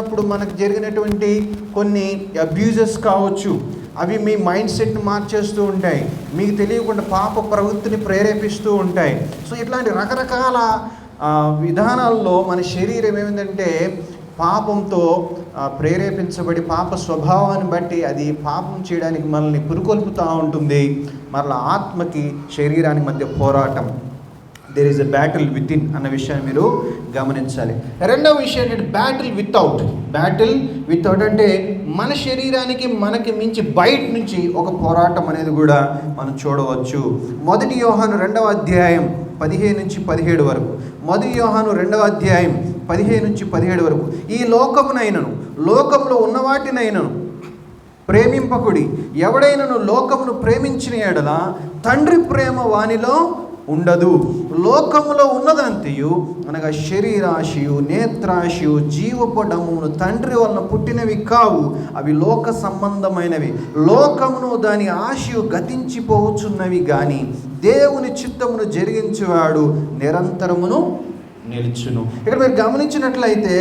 ఉన్నప్పుడు మనకు జరిగినటువంటి కొన్ని అబ్యూజెస్ కావచ్చు, అవి మీ మైండ్ సెట్ని మార్చేస్తూ ఉంటాయి, మీకు తెలియకుండా పాప ప్రవృత్తిని ప్రేరేపిస్తూ ఉంటాయి. సో ఇట్లాంటి రకరకాల విధానాల్లో మన శరీరం ఏమిటంటే పాపంతో ప్రేరేపించబడి పాప స్వభావాన్ని బట్టి అది పాపం చేయడానికి మనల్ని పురుకొల్పుతూ ఉంటుంది. మరలా ఆత్మకి శరీరానికి మధ్య పోరాటం. There is a battle within అన్న విషయాన్ని మీరు గమనించాలి. రెండవ విషయం ఏంటంటే బ్యాటిల్ వితౌట్. బ్యాటిల్ వితౌట్ అంటే మన శరీరానికి మనకి మించి బయట నుంచి ఒక పోరాటం అనేది కూడా మనం చూడవచ్చు. 1 యోహాను 2వ అధ్యాయం 15 నుంచి 17 వరకు. 1 యోహాను 2వ అధ్యాయం 15 నుంచి 17 వరకు. ఈ లోకమునైనను లోకంలో ఉన్న వాటినైనను ప్రేమింపకుడి. ఎవడైనను లోకమును ప్రేమించిన యెడల తండ్రి ప్రేమ వానిలో ఉండదు. లోకములో ఉన్నదంతయు అనగా శరీరాశయు, నేత్రాశయు, జీవపడమును తండ్రి వలన పుట్టినవి కావు, అవి లోక సంబంధమైనవి. లోకమును దాని ఆశయు గతించిపోవచ్చున్నవి కానీ దేవుని చిత్తమును జరిగించేవాడు నిరంతరమును నిలుచును. ఇక్కడ మీరు గమనించినట్లయితే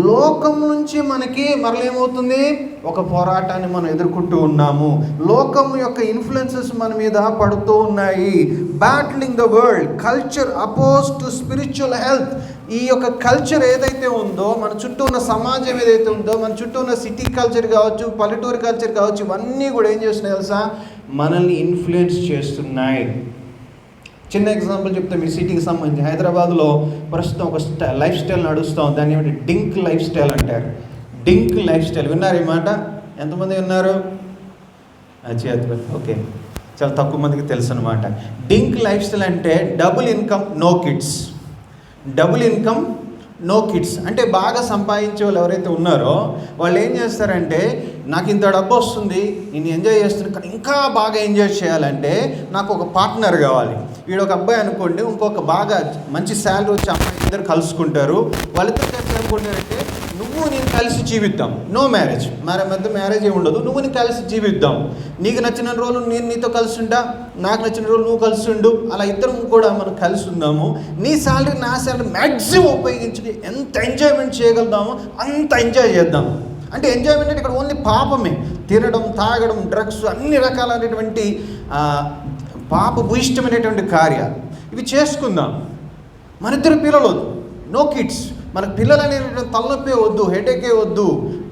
లోకం నుంచి మనకి మరలేమవుతుంది, ఒక పోరాటాన్ని మనం ఎదుర్కొంటూ ఉన్నాము. లోకం యొక్క ఇన్ఫ్లుయెన్సెస్ మన మీద పడుతూ ఉన్నాయి. బ్యాటిలింగ్ the world, culture oppose to spiritual health. ఈ యొక్క కల్చర్ ఏదైతే ఉందో, మన చుట్టూ ఉన్న సమాజం ఏదైతే ఉందో, మన చుట్టూ ఉన్న సిటీ కల్చర్ కావచ్చు, పల్లెటూరు కల్చర్ కావచ్చు, ఇవన్నీ కూడా ఏం చేస్తున్నాయి తెలుసా, మనల్ని ఇన్ఫ్లుయెన్స్ చేస్తున్నాయి. చిన్న ఎగ్జాంపుల్ చెప్తే, మీ సిటీకి సంబంధించి హైదరాబాద్లో ప్రస్తుతం ఒక లైఫ్ స్టైల్ నడుస్తాం. దాన్ని ఏమిటి, డింక్ లైఫ్ స్టైల్ అంటారు. డింక్ లైఫ్ స్టైల్ విన్నారు ఈ మాట? ఎంతమంది విన్నారు? ఓకే, చాలా తక్కువ మందికి తెలుసు అనమాట. డింక్ లైఫ్ స్టైల్ అంటే double income no kids. Double income no kids అంటే బాగా సంపాదించే వాళ్ళు ఎవరైతే ఉన్నారో వాళ్ళు ఏం చేస్తారంటే, నాకు ఇంత డబ్బు వస్తుంది, నేను ఎంజాయ్ చేస్తున్నాను, కానీ ఇంకా బాగా ఎంజాయ్ చేయాలంటే నాకు ఒక పార్ట్నర్ కావాలి. వీడు ఒక అబ్బాయి అనుకోండి, ఇంకొక బాగా మంచి శాలరీ వచ్చి అమ్మాయి, ఇద్దరు కలుసుకుంటారు. వాళ్ళిద్దరు కలిసి అనుకుంటారంటే, నువ్వు నేను కలిసి జీవిద్దాం, నో మ్యారేజ్, మరి మధ్య మ్యారేజ్ ఏమి ఉండదు, నువ్వు నేను కలిసి జీవిద్దాం, నీకు నచ్చిన రోజులు నేను నీతో కలిసి ఉంటా, నాకు నచ్చిన రోజులు నువ్వు కలిసి ఉండు, అలా ఇద్దరం కూడా మనం కలిసి ఉందాము. నీ శాలరీ నా శాలరీ మ్యాక్సిమం ఉపయోగించి ఎంత ఎంజాయ్మెంట్ చేయగలుగుతామో అంత ఎంజాయ్ చేద్దాం. అంటే ఎంజాయ్మెంట్ అంటే ఇక్కడ ఓన్లీ పాపమే, తినడం, తాగడం, డ్రగ్స్, అన్ని రకాలైనటువంటి పాప భూయిష్టమైనటువంటి కార్యాలు ఇవి చేసుకుందాం. మన ఇద్దరు పిల్లలు వద్దు, నో కిడ్స్. మనకు పిల్లలు అనేటువంటి తలనొప్పే వద్దు, హెడేకే వద్దు.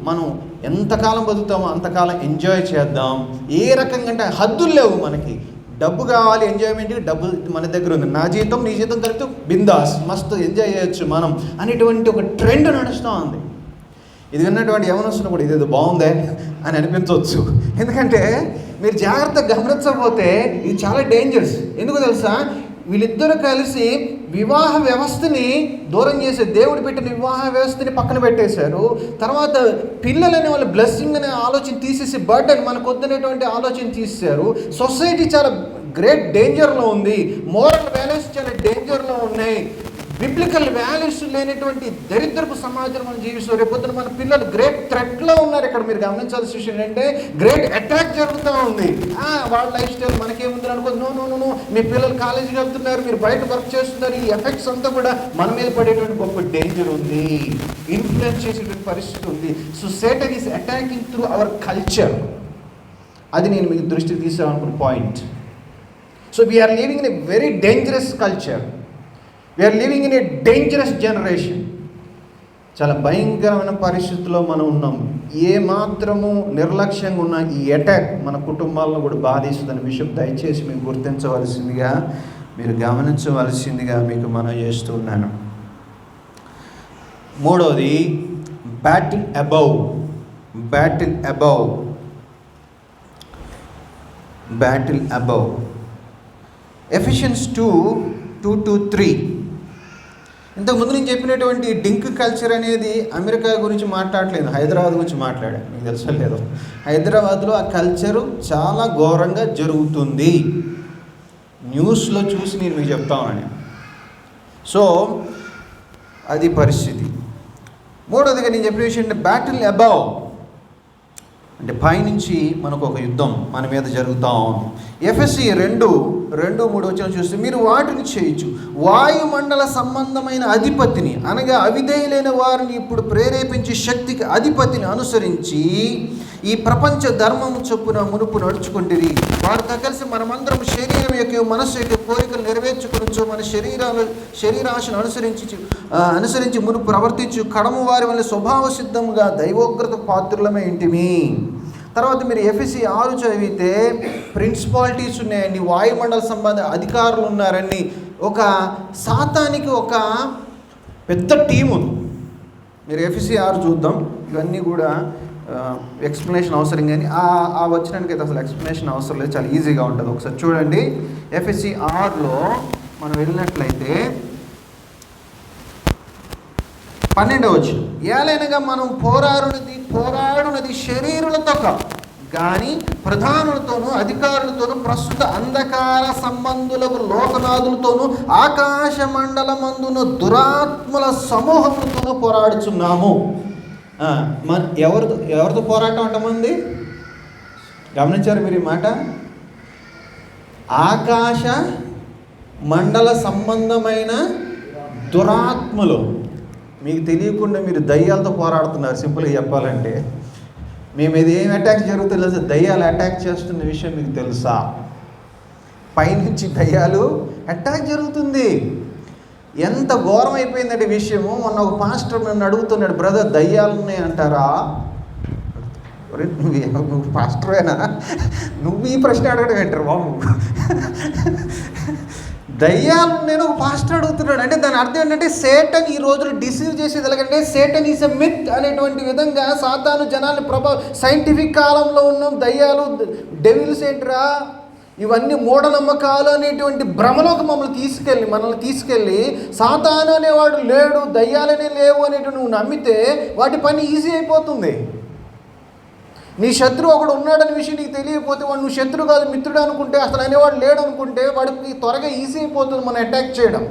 మనం ఎంతకాలం బతుకుతామో అంతకాలం ఎంజాయ్ చేద్దాం. ఏ రకంగా అంటే హద్దులు లేవు మనకి. డబ్బు కావాలి, ఎంజాయ్మెంట్కి డబ్బు మన దగ్గర ఉంది, నా జీతం నీ జీతం కలిపితే బిందాస్ మస్తు ఎంజాయ్ చేయొచ్చు మనం అనేటువంటి ఒక ట్రెండ్ నడుస్తూ ఉంది. ఇది విన్నటువంటి యవనస్తులు కూడా ఇదేదో బాగుందే అని అనిపించవచ్చు. ఎందుకంటే మీరు జాగ్రత్తగా గమనించకపోతే ఇది చాలా డేంజరస్. ఎందుకు తెలుసా, వీళ్ళిద్దరూ కలిసి వివాహ వ్యవస్థని దూరం చేసే, దేవుడు పెట్టిన వివాహ వ్యవస్థని పక్కన పెట్టేశారు. తర్వాత పిల్లలనే వాళ్ళు బ్లెస్సింగ్ అనే ఆలోచన తీసేసి బర్డెన్ మనకు వద్దనేటువంటి ఆలోచన తీసేశారు. సొసైటీ చాలా గ్రేట్ డేంజర్లో ఉంది. మోరల్ వాల్యూస్ చాలా డేంజర్లో ఉన్నాయి. బిబ్లికల్ వాల్యూస్ లేనటువంటి దరిద్రపు సమాజం మనం జీవిస్తాం. రేపొద్దున మన పిల్లలు గ్రేట్ థ్రెట్లో ఉన్నారు. ఇక్కడ మీరు గమనించాల్సిన విషయం ఏంటంటే, గ్రేట్ అటాక్ జరుగుతూ ఉంది. వాళ్ళ లైఫ్ స్టైల్ మనకేముంది అనుకో, నో, మీ పిల్లలు కాలేజీకి వెళ్తున్నారు, మీరు బయట వర్క్ చేస్తున్నారు, ఈ ఎఫెక్ట్స్ అంతా కూడా మన మీద పడేటువంటి గొప్ప డేంజర్ ఉంది, ఇన్ఫ్లుయెన్స్ చేసేటువంటి పరిస్థితి ఉంది. So Satan is attacking through our culture. అది నేను మీకు దృష్టికి తీసామనుకున్న point. So we're living in a very dangerous culture. We are living in a dangerous generation. చాలా భయంకరమైన పరిస్థితుల్లో మనం ఉన్నాం. ఏ మాత్రము నిర్లక్ష్యంగా ఉన్న ఈ అటాక్ మన కుటుంబాలను కూడా బాధిస్తుందనే విషయం దయచేసి మీరు గుర్తించవలసిందిగా, మీరు గమనించవలసిందిగా మీకు మనం చేస్తున్నాను. మూడవది battle above. Battle above. Battle above. Ephesians 2:2-3. ఇంతకుముందు నేను చెప్పినటువంటి డింక్ కల్చర్ అనేది అమెరికా గురించి మాట్లాడలేదు, హైదరాబాద్ గురించి మాట్లాడాను. మీకు తెలుసో లేదో, హైదరాబాద్లో ఆ కల్చరు చాలా ఘోరంగా జరుగుతుంది. న్యూస్లో చూసి నేను మీకు చెప్తామని. సో అది పరిస్థితి. మూడవదిగా నేను చెప్పిన విషయం అంటే బ్యాటిల్ అబౌవ్. అంటే పైనుంచి మనకు ఒక యుద్ధం మన మీద జరుగుతూ ఉంది. ఎఫెసీ 2 2-3 చూస్తే, మీరు వాటిని చేయొచ్చు. వాయుమండల సంబంధమైన అధిపతిని అనగా అవిధేయులైన వారిని ఇప్పుడు ప్రేరేపించే శక్తికి అధిపతిని అనుసరించి ఈ ప్రపంచ ధర్మము చొప్పున మునుపు నడుచుకుంటుంది. వారితో కలిసి మనమందరం శరీరం యొక్క మనస్సు యొక్క కోరికలు నెరవేర్చుకొనొచ్చు. మన శరీరాశను అనుసరించి మునుపు ప్రవర్తించు కడము వారి వల్ల స్వభావ సిద్ధముగా దైవోగ్రత పాత్రులమే ఇంటిమి. తర్వాత మీరు ఎఫెసీ 6 చదివితే ప్రిన్సిపాలిటీస్ ఉన్నాయండి, వాయుమండల సంబంధ అధికారులు ఉన్నారండి. ఒక సాతానికి ఒక పెద్ద టీము. మీరు ఎఫెసీ 6 చూద్దాం. ఇవన్నీ కూడా ఎక్స్ప్లెనేషన్ అవసరం, కానీ ఆ వచ్చినానికి అయితే అసలు ఎక్స్ప్లెనేషన్ అవసరం లేదు, చాలా ఈజీగా ఉంటుంది. ఒకసారి చూడండి, ఎఫెసీ 6లో మనం వెళ్ళినట్లయితే 12వ వచనం, ఏలైనగా మనం పోరాడునది శరీరులతో కానీ ప్రధానులతోనూ అధికారులతోనూ ప్రస్తుత అంధకార సంబంధులకు లోకనాథులతోనూ ఆకాశ మండలమందున దురాత్మల సమూహములతోనూ పోరాడుచున్నాము. ఎవరితో పోరాటం అంటమంది? గమనించారు మీరు ఈ మాట? ఆకాశ మండల సంబంధమైన దురాత్మలు. మీకు తెలియకుండా మీరు దయ్యాలతో పోరాడుతున్నారు. సింపుల్గా చెప్పాలంటే, మేము ఇది ఏం అటాక్ జరుగుతుందో తెలుసా? దయ్యాలు అటాక్ చేస్తున్న విషయం మీకు తెలుసా? పైనుంచి దయ్యాలు అటాక్ జరుగుతుంది. ఎంత ఘోరం అయిపోయిందంటే విషయము. మొన్న ఒక పాస్టర్ నన్ను అడుగుతున్నాడు, బ్రదర్ దయ్యాలు ఉన్నాయి అంటారా? నువ్వు పాస్టరేనా? నువ్వు ఈ ప్రశ్న అడగడం అంటారు బాబు. దయ్యాలు నేను ఒక పాస్టర్ అడుగుతున్నాడు అంటే దాని అర్థం ఏంటంటే సేటన్ ఈ రోజులు డిసీవ్ చేసేది ఎలాగంటే సేటన్ ఈజ్ ఎ మిత్ అనేటువంటి విధంగా సాతాను జనాన్ని సైంటిఫిక్ కాలంలో ఉన్న దయ్యాలు డెవిల్స్ ఏంట్రా ఇవన్నీ మూఢనమ్మకాలు అనేటువంటి భ్రమలోకి మనల్ని తీసుకెళ్ళి సాతాను అనేవాడు లేడు, దయ్యాలనే లేవు అనేటువంటి నువ్వు నమ్మితే వాటి పని ఈజీ అయిపోతుంది. నీ శత్రువు ఒకడు ఉన్నాడనే విషయం నీకు తెలియకపోతే వాడు నువ్వు శత్రువు కాదు మిత్రుడు అనుకుంటే, అసలు అనేవాడు లేడు అనుకుంటే వాడికి త్వరగా ఈజీ అయిపోతుంది మనం అటాక్ చేయడం.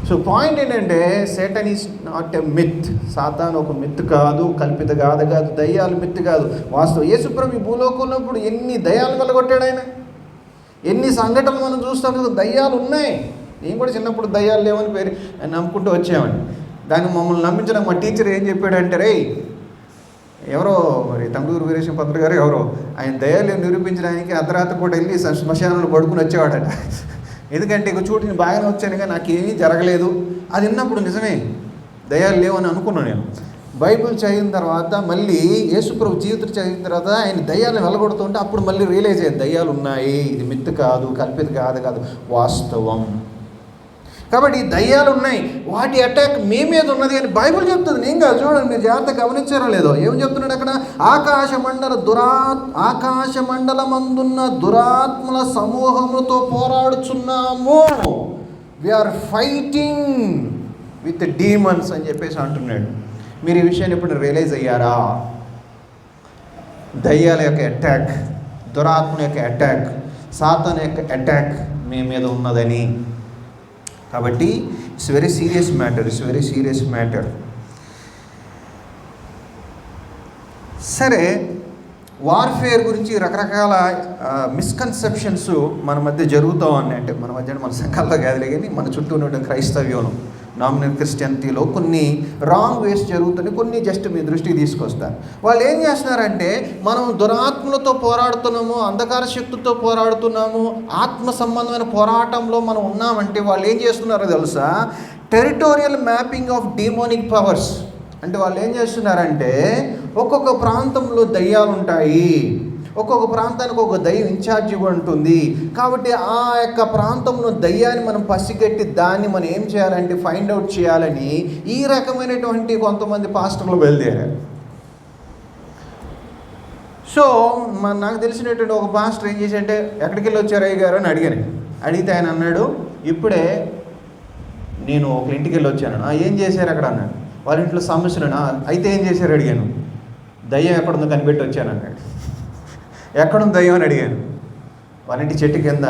సో పాయింట్ ఏంటంటే Satan is not a myth. సాతాను ఒక మిత్ కాదు, కల్పిత గాథ కాదు, దయ్యాలు మిత్ కాదు, వాస్తవం. యేసుప్రభు ఈ భూలోకంలో ఉన్నప్పుడు ఎన్ని దయ్యాలు వెళ్ళగొట్టాడు ఆయన. ఎన్ని సంఘటనలు మనం చూస్తాం, దయ్యాలు ఉన్నాయి. నేను కూడా చిన్నప్పుడు దయ్యాలు లేవని పేరు నమ్ముకుంటూ వచ్చామని. దాన్ని మమ్మల్ని నమ్మించడం మా టీచర్ ఏం చెప్పాడంటే, రే ఎవరో మరి తమ్ముడు వీరేశం పంతులు గారు ఎవరో ఆయన దయ్యాలు నిరూపించడానికి అర్ధరాత్రి కూడా వెళ్ళి శ్మశానంలో పడుకుని వచ్చేవాడట. ఎందుకంటే ఇక చూడు నేను బాగానే వచ్చాను కానీ నాకేమీ జరగలేదు. అది విన్నప్పుడు నిజమే దయ్యాలు లేవని అనుకున్నాను నేను. బైబిల్ చదివిన తర్వాత మళ్ళీ యేసుప్రభు జీవితం చదివిన తర్వాత ఆయన దయ్యాలను వెళ్ళగొడుతుంటే అప్పుడు మళ్ళీ రియలైజ్ అయ్యేది దయ్యాలు ఉన్నాయి, ఇది మిత్ కాదు, కల్పిత కాదు, వాస్తవం. కాబట్టి దయ్యాలు ఉన్నాయి, వాటి అటాక్ మీ మీద ఉన్నది అని బైబిల్ చెప్తుంది. నేను కాదు, చూడండి మీరు జాగ్రత్తగా గమనించారో లేదో. ఏం చెప్తున్నాడు అక్కడ? ఆకాశ మండలమందున్న దురాత్మల సమూహములతో పోరాడుచున్నాము. వీఆర్ ఫైటింగ్ విత్ డీమన్స్ అని చెప్పేసి అంటున్నాడు. మీరు ఈ విషయాన్ని ఎప్పుడు రియలైజ్ అయ్యారా? దయ్యాల యొక్క అటాక్, దురాత్మ యొక్క అటాక్, సాతాను యొక్క అటాక్ మీ మీద ఉన్నదని. కాబట్టి ఇట్స్ వెరీ సీరియస్ మ్యాటర్. సరే, వార్ఫేర్ గురించి రకరకాల మిస్కన్సెప్షన్స్ మన మధ్య జరుగుతూ ఉన్నాయి. అంటే మన మధ్య మన సంఘాల్లో కాదులే కానీ మన చుట్టూ ఉన్న క్రైస్తవ్యంలో నామినల్ క్రిస్టియనిటీలో కొన్ని రాంగ్ వేస్ జరుగుతున్నాయి. కొన్ని జస్ట్ మీ దృష్టికి తీసుకొస్తారు. వాళ్ళు ఏం చేస్తున్నారంటే, మనం దురాత్మలతో పోరాడుతున్నాము, అంధకార శక్తులతో పోరాడుతున్నాము, ఆత్మ సంబంధమైన పోరాటంలో మనం ఉన్నామంటే వాళ్ళు ఏం చేస్తున్నారో తెలుసా? Territorial mapping of demonic powers. అంటే వాళ్ళు ఏం చేస్తున్నారంటే, ఒక్కొక్క ప్రాంతంలో దయ్యాలు ఉంటాయి, ఒక్కొక్క ప్రాంతానికి ఒక దయ్యం ఇన్ఛార్జి ఉంటుంది. కాబట్టి ఆ యొక్క ప్రాంతంలో దయ్యాన్ని మనం పసిగట్టి దాన్ని మనం ఏం చేయాలంటే ఫైండ్ అవుట్ చేయాలని ఈ రకమైనటువంటి కొంతమంది పాస్టర్లు బయలుదేరారు. సో నాకు తెలిసినటువంటి ఒక పాస్టర్ ఏం చేశారంటే, ఎక్కడికి వెళ్ళి వచ్చారు అయ్య గారు అని అడిగాను. అడిగితే ఆయన అన్నాడు, ఇప్పుడే నేను ఒక ఇంటికి వెళ్ళి వచ్చాను. ఏం చేశారు అక్కడ అన్నాడు. వాళ్ళ ఇంట్లో సమస్యలు. అయితే ఏం చేశారు అడిగాను. దయ్యం ఎక్కడుందో కనిపెట్టి వచ్చాను అన్నాడు. ఎక్కడుంది దయ్యం అని అడిగాను. వాళ్ళ ఇంటి చెట్టు కింద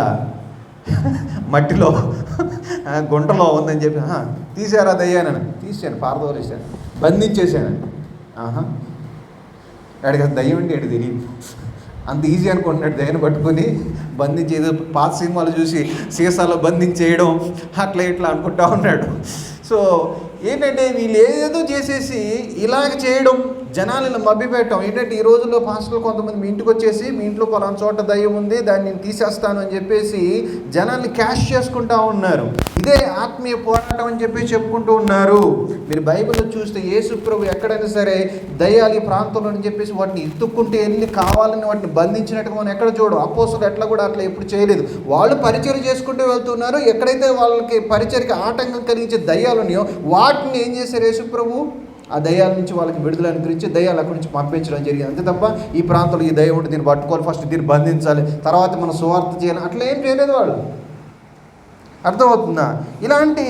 మట్టిలో గుంటలో ఉందని చెప్పి, తీసారా దయ్యానని. తీసాను, పారదోలేసాను, బంధించేసాను. అడిగా దయ్యం అంటే ఏంటి తెలియదు. అంత ఈజీ అనుకుంటున్నాడు దయ్యాన్ని పట్టుకొని బంధించేది. పాత సినిమాలు చూసి సీసాలో బంధించేయడం అట్లా ఇట్లా అనుకుంటా ఉన్నాడు. సో ఏంటంటే వీళ్ళు ఏదేదో చేసేసి ఇలాగ చేయడం, జనాలను మభ్యపెట్టడం. ఏంటంటే ఈ రోజుల్లో పాస్టర్లు కొంతమంది మీ ఇంటికి వచ్చేసి మీ ఇంట్లో పలానా చోట దయ్యం ఉంది, దాన్ని నేను తీసేస్తాను అని చెప్పేసి జనాల్ని క్యాష్ చేసుకుంటా ఉన్నారు. ఇదే ఆత్మీయ పోరాటం అని చెప్పి చెప్పుకుంటూ ఉన్నారు. మీరు బైబిల్లో చూస్తే యేసు ప్రభు ఎక్కడైనా సరే దయ్యాలు ఈ ప్రాంతంలో అని చెప్పేసి వాటిని ఎత్తుక్కుంటే వెళ్ళి కావాలని వాటిని బంధించినట్టుగా మనం ఎక్కడ చూడం. అపోస్తలులు ఎట్లా కూడా అట్లా ఎప్పుడు చేయలేదు. వాళ్ళు పరిచర్య చేసుకుంటూ వెళ్తున్నారు. ఎక్కడైతే వాళ్ళకి పరిచర్యకి ఆటంకం కలిగించే దయ్యాలు ఉన్నాయో వాటిని ఏం చేశారు యేసు ప్రభు? ఆ దయ్యాల నుంచి వాళ్ళకి విడుదల అనుగ్రహించి దయ్యాలు అక్కడి నుంచి పంపించడం జరిగింది. అంతే తప్ప ఈ ప్రాంతంలో ఈ దయ్యం ఉంటే దీన్ని పట్టుకోవాలి, ఫస్ట్ దీన్ని బంధించాలి, తర్వాత మనం సువార్త చేయాలి, అట్లా ఏం చేయలేదు వాళ్ళు. అర్థమవుతుందా? ఇలాంటి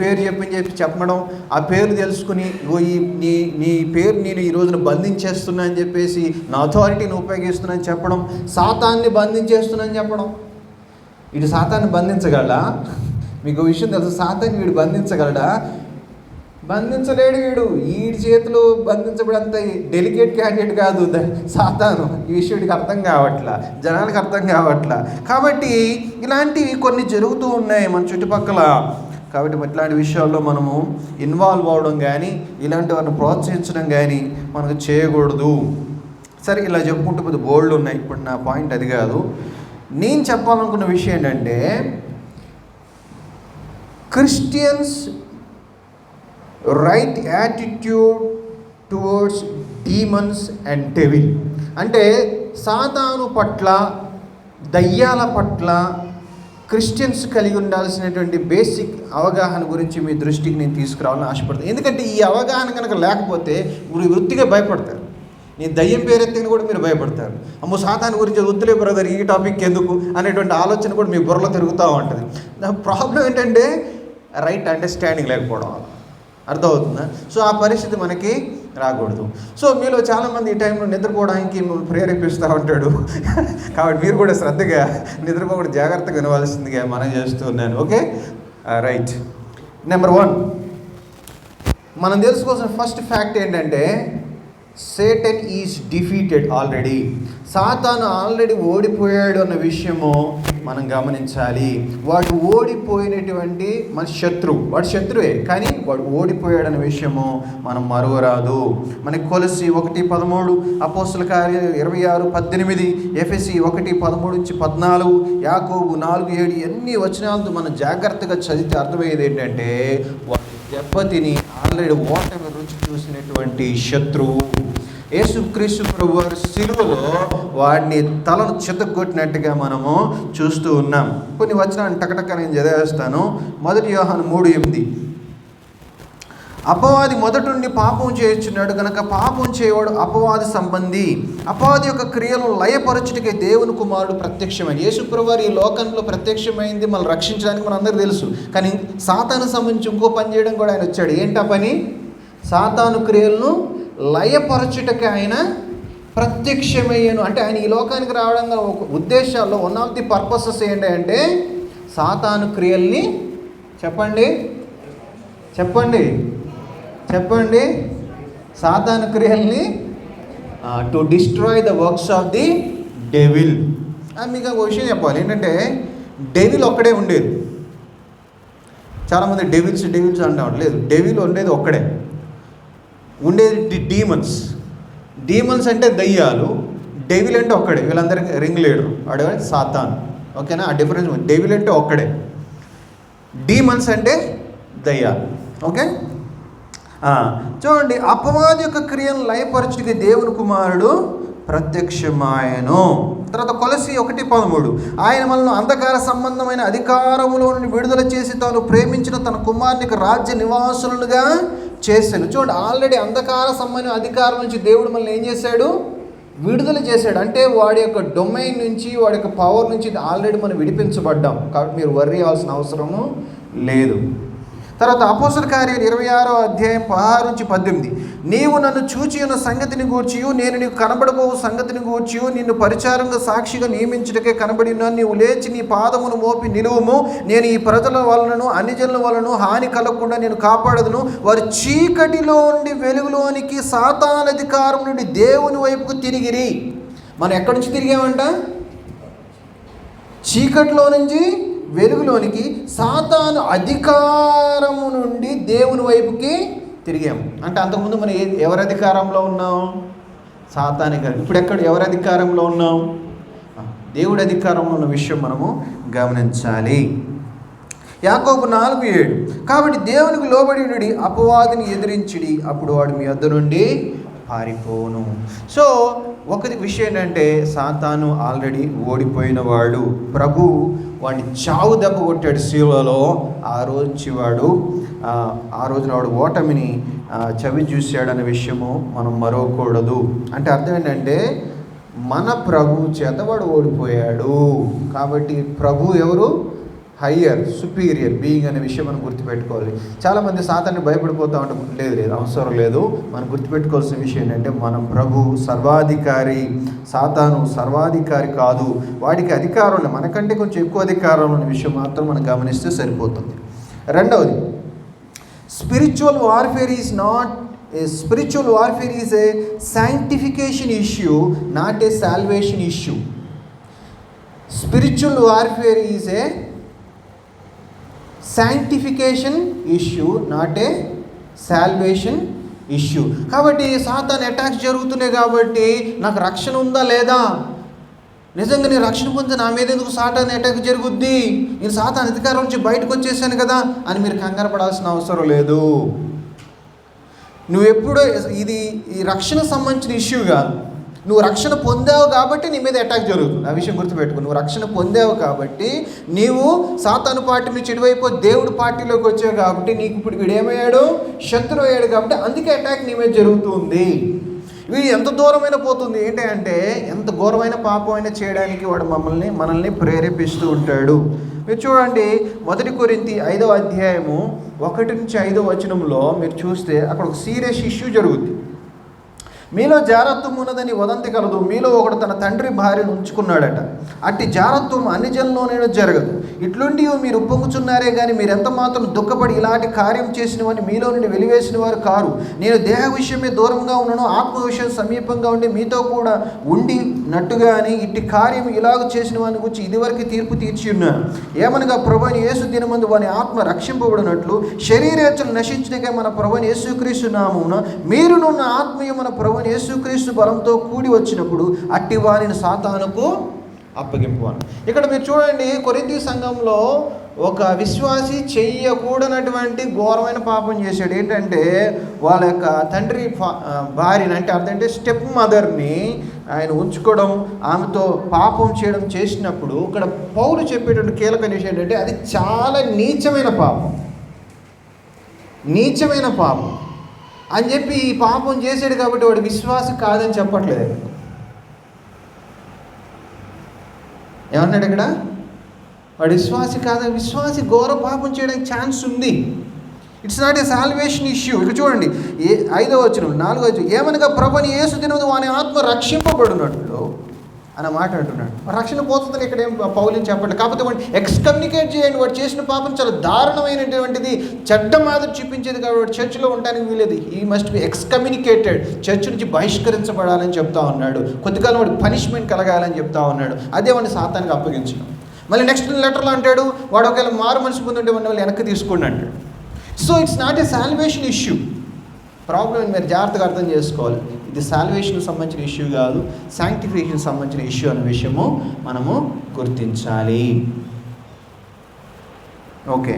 పేరు చెప్పడం, ఆ పేరు తెలుసుకుని నీ పేరు నేను ఈ రోజున బంధించేస్తున్నా అని చెప్పేసి నా అథారిటీని ఉపయోగిస్తున్నా అని చెప్పడం, సాతాన్ని బంధించేస్తున్నా అని చెప్పడం. వీడు సాతాన్ని బంధించగలడా? మీకు విషయం తెలుసు, సాతాన్ని వీడు బంధించగలడా? బంధించలేడు. వీడి చేతిలో బంధించబడంత డెలికేట్ క్యాండిడేట్ కాదు సాతాను. ఈ విషయం వీడికి అర్థం కావట్లా, జనానికి అర్థం కావట్లా. కాబట్టి ఇలాంటివి కొన్ని జరుగుతూ ఉన్నాయి మన చుట్టుపక్కల. కాబట్టి ఇట్లాంటి విషయాల్లో మనము ఇన్వాల్వ్ అవ్వడం కానీ ఇలాంటి వారిని ప్రోత్సహించడం కానీ మనకు చేయకూడదు. సరే, ఇలా చెప్పుకుంటూ పోతే బోల్డ్ ఉన్నాయి. ఇప్పుడు నా పాయింట్ అది కాదు. నేను చెప్పాలనుకున్న విషయం ఏంటంటే, Christians right attitude towards demons and devil. అంటే సాతాను పట్ల, దయ్యాల పట్ల క్రిస్టియన్స్ కలిగి ఉండాల్సినటువంటి బేసిక్ అవగాహన గురించి మీ దృష్టికి నేను తీసుకురావాలని ఆశపడతాను. ఎందుకంటే ఈ అవగాహన కనుక లేకపోతే మీరు వృత్తిగా భయపడతారు. నేను దయ్యం పేరెత్తిని కూడా మీరు భయపడతారు. అమ్మో సాతాను గురించి వద్దులే బ్రదర్, ఈ టాపిక్ ఎందుకు అనేటువంటి ఆలోచన కూడా మీ బుర్రలో తిరుగుతూ ఉంటుంది. నా ప్రాబ్లం ఏంటంటే రైట్ అండర్స్టాండింగ్ లేకపోవడం. అర్థమవుతుందా? సో ఆ పరిస్థితి మనకి రాకూడదు. సో మీలో చాలామంది ఈ టైంలో నిద్రపోవడానికి మిమ్మల్ని ప్రేరేపిస్తూ ఉంటాడు. కాబట్టి మీరు కూడా శ్రద్ధగా నిద్రపోకుండా జాగ్రత్తగా వినవలసిందిగా మనం చేస్తూ ఉన్నాను. Okay, right. నెంబర్ 1 మనం తెలుసుకోవాల్సిన ఫస్ట్ ఫ్యాక్ట్ ఏంటంటే, సేటన్ ఈజ్ డిఫీటెడ్ ఆల్రెడీ. సాతాను ఆల్రెడీ ఓడిపోయాడు అన్న విషయము మనం గమనించాలి. వాడు ఓడిపోయినటువంటి మన శత్రువు, వాడు శత్రువే కానీ వాడు ఓడిపోయాడు అనే విషయము మనం మరువరాదు. మనకి కొలస్సీ 1:13, అపోస్తల కార్యాలు 26:18, ఎఫెసీ 1:13-14, యాకోబు 4:7 ఎన్ని వచనాలతో మనం జాగ్రత్తగా చదివితే అర్థమయ్యేది ఏంటంటే, వాడు దెబ్బతిని ఆల్రెడీ ఓటమి రుచి చూసినటువంటి శత్రువు. యేసుక్రీస్తు ప్రభువారు సిలువలో వాడిని తలను చితగొట్టినట్టుగా మనము చూస్తూ ఉన్నాం. కొన్ని వచనాలను టకటక నేను చదివేస్తాను. 1 యోహాను 3:8, అపవాది మొదటి నుండి పాపం చేయుచున్నాడు కనుక పాపం చేయవాడు అపవాది సంబంధి. అపవాది యొక్క క్రియలను లయపరచుటకే దేవుని కుమారుడు ప్రత్యక్షమైంది. యేసు ప్రభువారు ఈ లోకంలో ప్రత్యక్షమైంది మనల్ని రక్షించడానికి మనందరికీ తెలుసు. కానీ సాతాను సంబంధించి ఇంకో పని చేయడం కూడా ఆయన వచ్చాడు. ఏంటా పని? సాతాను క్రియలను లయపరచుటకే ఆయన ప్రత్యక్షమయ్యాను. అంటే ఆయన ఈ లోకానికి రావడం ఒక ఉద్దేశాల్లో వన్ ఆఫ్ ది పర్పసెస్ ఏంటంటే, సాతాను క్రియల్ని చెప్పండి సాతాను క్రియల్ని to destroy the works of the devil. మీకు ఒక విషయం చెప్పాలి ఏంటంటే, డెవిల్ ఒక్కడే ఉండేది. చాలామంది డెవిల్స్ అంటారు. లేదు, డెవిల్ ఉండేది ఒక్కడే. ఉండేది డీమన్స్ అంటే దయ్యాలు. డెవిల్ అంటే ఒక్కడే, వీళ్ళందరికీ రింగ్ లీడర్ వాడు సాతాన్. ఓకేనా? ఆ డిఫరెన్స్. డెవిల్ అంటే ఒక్కడే, డీమన్స్ అంటే దయ్యాలు. ఓకే, చూడండి, అపవాది యొక్క క్రియను లయపరచుటకి దేవుని కుమారుడు ప్రత్యక్షమాయను. తర్వాత కొలసి 1:13, ఆయన మనల్ని అంధకార సంబంధమైన అధికారములో నుండి విడుదల చేసి తాను ప్రేమించిన తన కుమారునికి రాజ్య నివాసులుగా చేశాను. చూడండి, ఆల్రెడీ అంధకార సంబంధమైన అధికారం నుంచి దేవుడు మనల్ని ఏం చేశాడు? విడుదల చేశాడు. అంటే వాడి యొక్క డొమైన్ నుంచి, వాడి యొక్క పవర్ నుంచి ఆల్రెడీ మనం విడిపించబడ్డాం. కాబట్టి మీరు వర్రీ అవ్వాల్సిన అవసరము లేదు. తర్వాత అపోస్తల కార్యాలు 26:16-18, నీవు నన్ను చూచి ఉన్న సంగతిని గూర్చియు నేను నీకు కనబడబోవు సంగతిని గూర్చియు నిన్ను పరిచారంగా సాక్షిగా నియమించుటకే కనబడి ఉన్నాను. నీవు లేచి నీ పాదమును మోపి నిలువుము. నేను ఈ ప్రజల వలనను అన్ని జనుల వలన హాని కలగకుండా నేను కాపాడదును. వారు చీకటిలో నుండి వెలుగులోనికి, సాతాను అధికారం నుండి దేవుని వైపుకు తిరిగిరి. మనం ఎక్కడి నుంచి తిరిగామంట? చీకటిలో నుంచి వెలుగులోనికి, సాతాను అధికారము నుండి దేవుని వైపుకి తిరిగాము. అంటే అంతకుముందు మనం ఎవరి అధికారంలో ఉన్నాం? సాతాను గారు. ఇప్పుడు ఎవరి అధికారంలో ఉన్నాం? దేవుడి అధికారంలో ఉన్న విషయం మనము గమనించాలి. యాకోబు 4:7, కాబట్టి దేవునికి లోబడి అపవాదిని ఎదిరించిడి, అప్పుడు వాడు మీ వద్ద నుండి పారిపోను. సో ఒక విషయం ఏంటంటే, సాతాను ఆల్రెడీ ఓడిపోయిన వాడు. ప్రభు వాడిని చావు దెబ్బ కొట్టాడు శిలువలో. ఆ రోజున వాడు ఓటమిని చవి చూశాడనే విషయము మనం మరవకూడదు. అంటే అర్థం ఏంటంటే, మన ప్రభు చేత వాడు ఓడిపోయాడు. కాబట్టి ప్రభు ఎవరు? హయ్యర్, సుపీరియర్ బీయింగ్ అనే విషయం మనం గుర్తుపెట్టుకోవాలి. చాలామంది సాతాన్ని భయపడిపోతూ ఉంటాం. లేదు, అవసరం లేదు. మనం గుర్తుపెట్టుకోవాల్సిన విషయం ఏంటంటే, మన ప్రభు సర్వాధికారి, సాతాను సర్వాధికారి కాదు. వాడికి అధికారం ఉంది, మనకంటే కొంచెం ఎక్కువ అధికారం ఉన్న విషయం మాత్రం మనం గమనిస్తే సరిపోతుంది. రెండవది, spiritual warfare is a sanctification issue, not a salvation issue. Spiritual warfare is a sanctification issue, not a salvation issue. కాబట్టి సాతాను అటాక్స్ జరుగుతున్నాయి. కాబట్టి నాకు రక్షణ ఉందా లేదా? నిజంగా నేను రక్షణ పొందితే నా మీద ఎందుకు సాతాను అటాక్ జరుగుద్ది? నేను సాతాను అధికారం నుంచి బయటకు వచ్చేసాను కదా అని మీరు కంగారు పడాల్సిన అవసరం లేదు. నువ్వు ఎప్పుడో ఇది ఈ రక్షణ సంబంధించిన ఇష్యూ కాదు. నువ్వు రక్షణ పొందావు కాబట్టి నీ మీద అటాక్ జరుగుతుంది. ఆ విషయం గుర్తుపెట్టుకో. నువ్వు రక్షణ పొందావు కాబట్టి, నీవు సాతాను పార్టీ నుంచి ఇటువైపు దేవుడి పార్టీలోకి వచ్చావు కాబట్టి, నీకు ఇప్పుడు వీడు ఏమయ్యాడు? శత్రువు అయ్యాడు. కాబట్టి అందుకే అటాక్ నీ మీద జరుగుతుంది. వీడు ఎంత దూరమైన పోతుంది ఏంటంటే, ఎంత ఘోరమైన పాపం అయినా చేయడానికి వాడు మనల్ని ప్రేరేపిస్తూ ఉంటాడు. మీరు చూడండి, 1 కొరింథీ 5:1-5 మీరు చూస్తే అక్కడ ఒక సీరియస్ ఇష్యూ జరుగుద్ది. మీలో జారత్వం ఉన్నదని వదంతి కలదు. మీలో ఒకడు తన తండ్రి భార్యను ఉంచుకున్నాడట. అట్టి జారత్వం అన్ని జనుల్లోనే జరగదు. ఇట్లుండి మీరు ఉప్పొంగుచున్నారే కానీ మీరు ఎంత మాత్రం దుఃఖపడి ఇలాంటి కార్యం చేసినవని మీలో నుండి వెలివేసిన వారు కారు. నేను దేహ విషయమే దూరంగా ఉన్నాను, ఆత్మ విషయం సమీపంగా ఉండి మీతో కూడా ఉండి నట్టుగాని ఇట్టి కార్యం ఇలాగ చేసిన వాని గురించి ఇదివరకు తీర్పు తీర్చి ఉన్నాను. ఏమనగా ప్రభువైన యేసు దినమందు వాని ఆత్మ రక్షింపబడినట్లు శరీరేచ్ఛలు నశించడానికే మన ప్రభువైన యేసుక్రీస్తు నామమున మీరునున్న ఆత్మీయ మన ప్రభువైన యేసుక్రీస్తు బలంతో కూడి వచ్చినప్పుడు అట్టి వారిని సాతానుకు అప్పగింపువాను. ఇక్కడ మీరు చూడండి, కొరింథీ సంఘంలో ఒక విశ్వాసి చెయ్యకూడనటువంటి ఘోరమైన పాపం చేశాడు. ఏంటంటే, వాళ్ళ యొక్క తండ్రి భార్యని, అంటే అర్థంటే స్టెప్ మదర్ని ఆయన ఉంచుకోవడం, ఆమెతో పాపం చేయడం చేసినప్పుడు ఇక్కడ పౌలు చెప్పేటువంటి కీలక విషయం ఏంటంటే, అది చాలా నీచమైన పాపం అని చెప్పి ఈ పాపం చేశాడు కాబట్టి వాడు విశ్వాసి కాదని చెప్పట్లేదు. ఏమన్నాడు ఇక్కడ? వాడు విశ్వాసి కాదని. విశ్వాసి ఘోర పాపం చేయడానికి ఛాన్స్ ఉంది. It's not a salvation issue. ఇక చూడండి 5వ వచనం 4వ వచనం, ఏమనగా ప్రభుని యేసు దినమున వాని ఆత్మ రక్షింపబడినట్లు అన్న మాట అంటున్నాడు. రక్షణ పోతుందని ఇక్కడ ఏం పౌలు చెప్పండి. కాకపోతే వాడిని ఎక్స్కమ్యూనికేట్ చేయండి. వాడు చేసిన పాపం చాలా దారుణమైనటువంటిది, చట్టం మాదిరి చూపించేది కాబట్టి వాడు చర్చిలో ఉండడానికి వీలేదు. ఈ మస్ట్ బి ఎక్స్కమ్యూనికేటెడ్, చర్చ్ నుంచి బహిష్కరించబడాలని చెప్తా ఉన్నాడు. కొద్దికాలం వాడికి పనిష్మెంట్ కలగాలని చెప్తా ఉన్నాడు. అదే వాడిని సాతానికి అప్పగించడం. మళ్ళీ నెక్స్ట్ లెటర్లో అంటాడు, వాడు ఒకవేళ మారు మనసు పొందుంటే వాళ్ళు వెనక్కి తీసుకోండి అంటాడు. So it's not a salvation issue. Problem మీరు జాగ్రత్తగా అర్థం చేసుకోవాలి. ఇది సాల్వేషన్కి సంబంధించిన ఇష్యూ కాదు, శాంక్టిఫికేషన్కి సంబంధించిన ఇష్యూ అనే విషయము మనము గుర్తించాలి. ఓకే,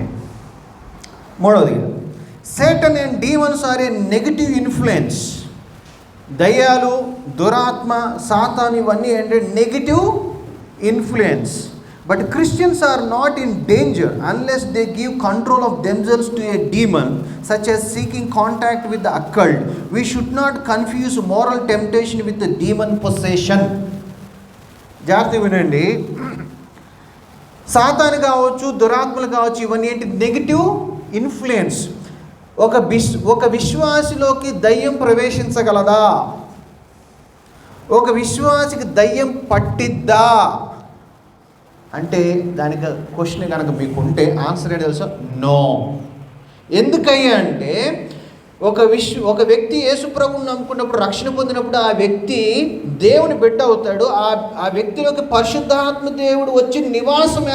మూడవది, Satan and demons are a negative influence. దయ్యాలు, దురాత్మ, సాతాను ఇవన్నీ అంటే negative influence. But Christians are not in danger unless they give control of themselves to a demon such as seeking contact with the occult. We should not confuse moral temptation with the demon possession. జాగ్రత్త వినండి, సాతాను కావచ్చు, దురాత్మలు కావచ్చు, ఇవన్నీ ఏంటి? Negative influence. ఒక విశ్వాసిలోకి దయ్యం ప్రవేశించగలదా? ఒక విశ్వాసికి దయ్యం పట్టిద్దా అంటే దానికి క్వశ్చన్ కనుక మీకు ఉంటే ఆన్సర్ ఏంటి తెలుసా? నో. ఎందుకయ్యా అంటే ఒక వ్యక్తి యేసుప్రభువుని నమ్ముకున్నప్పుడు, రక్షణ పొందినప్పుడు ఆ వ్యక్తి దేవుని బిడ్డ అవుతాడు. ఆ వ్యక్తిలోకి పరిశుద్ధాత్మ దేవుడు వచ్చి నివాసం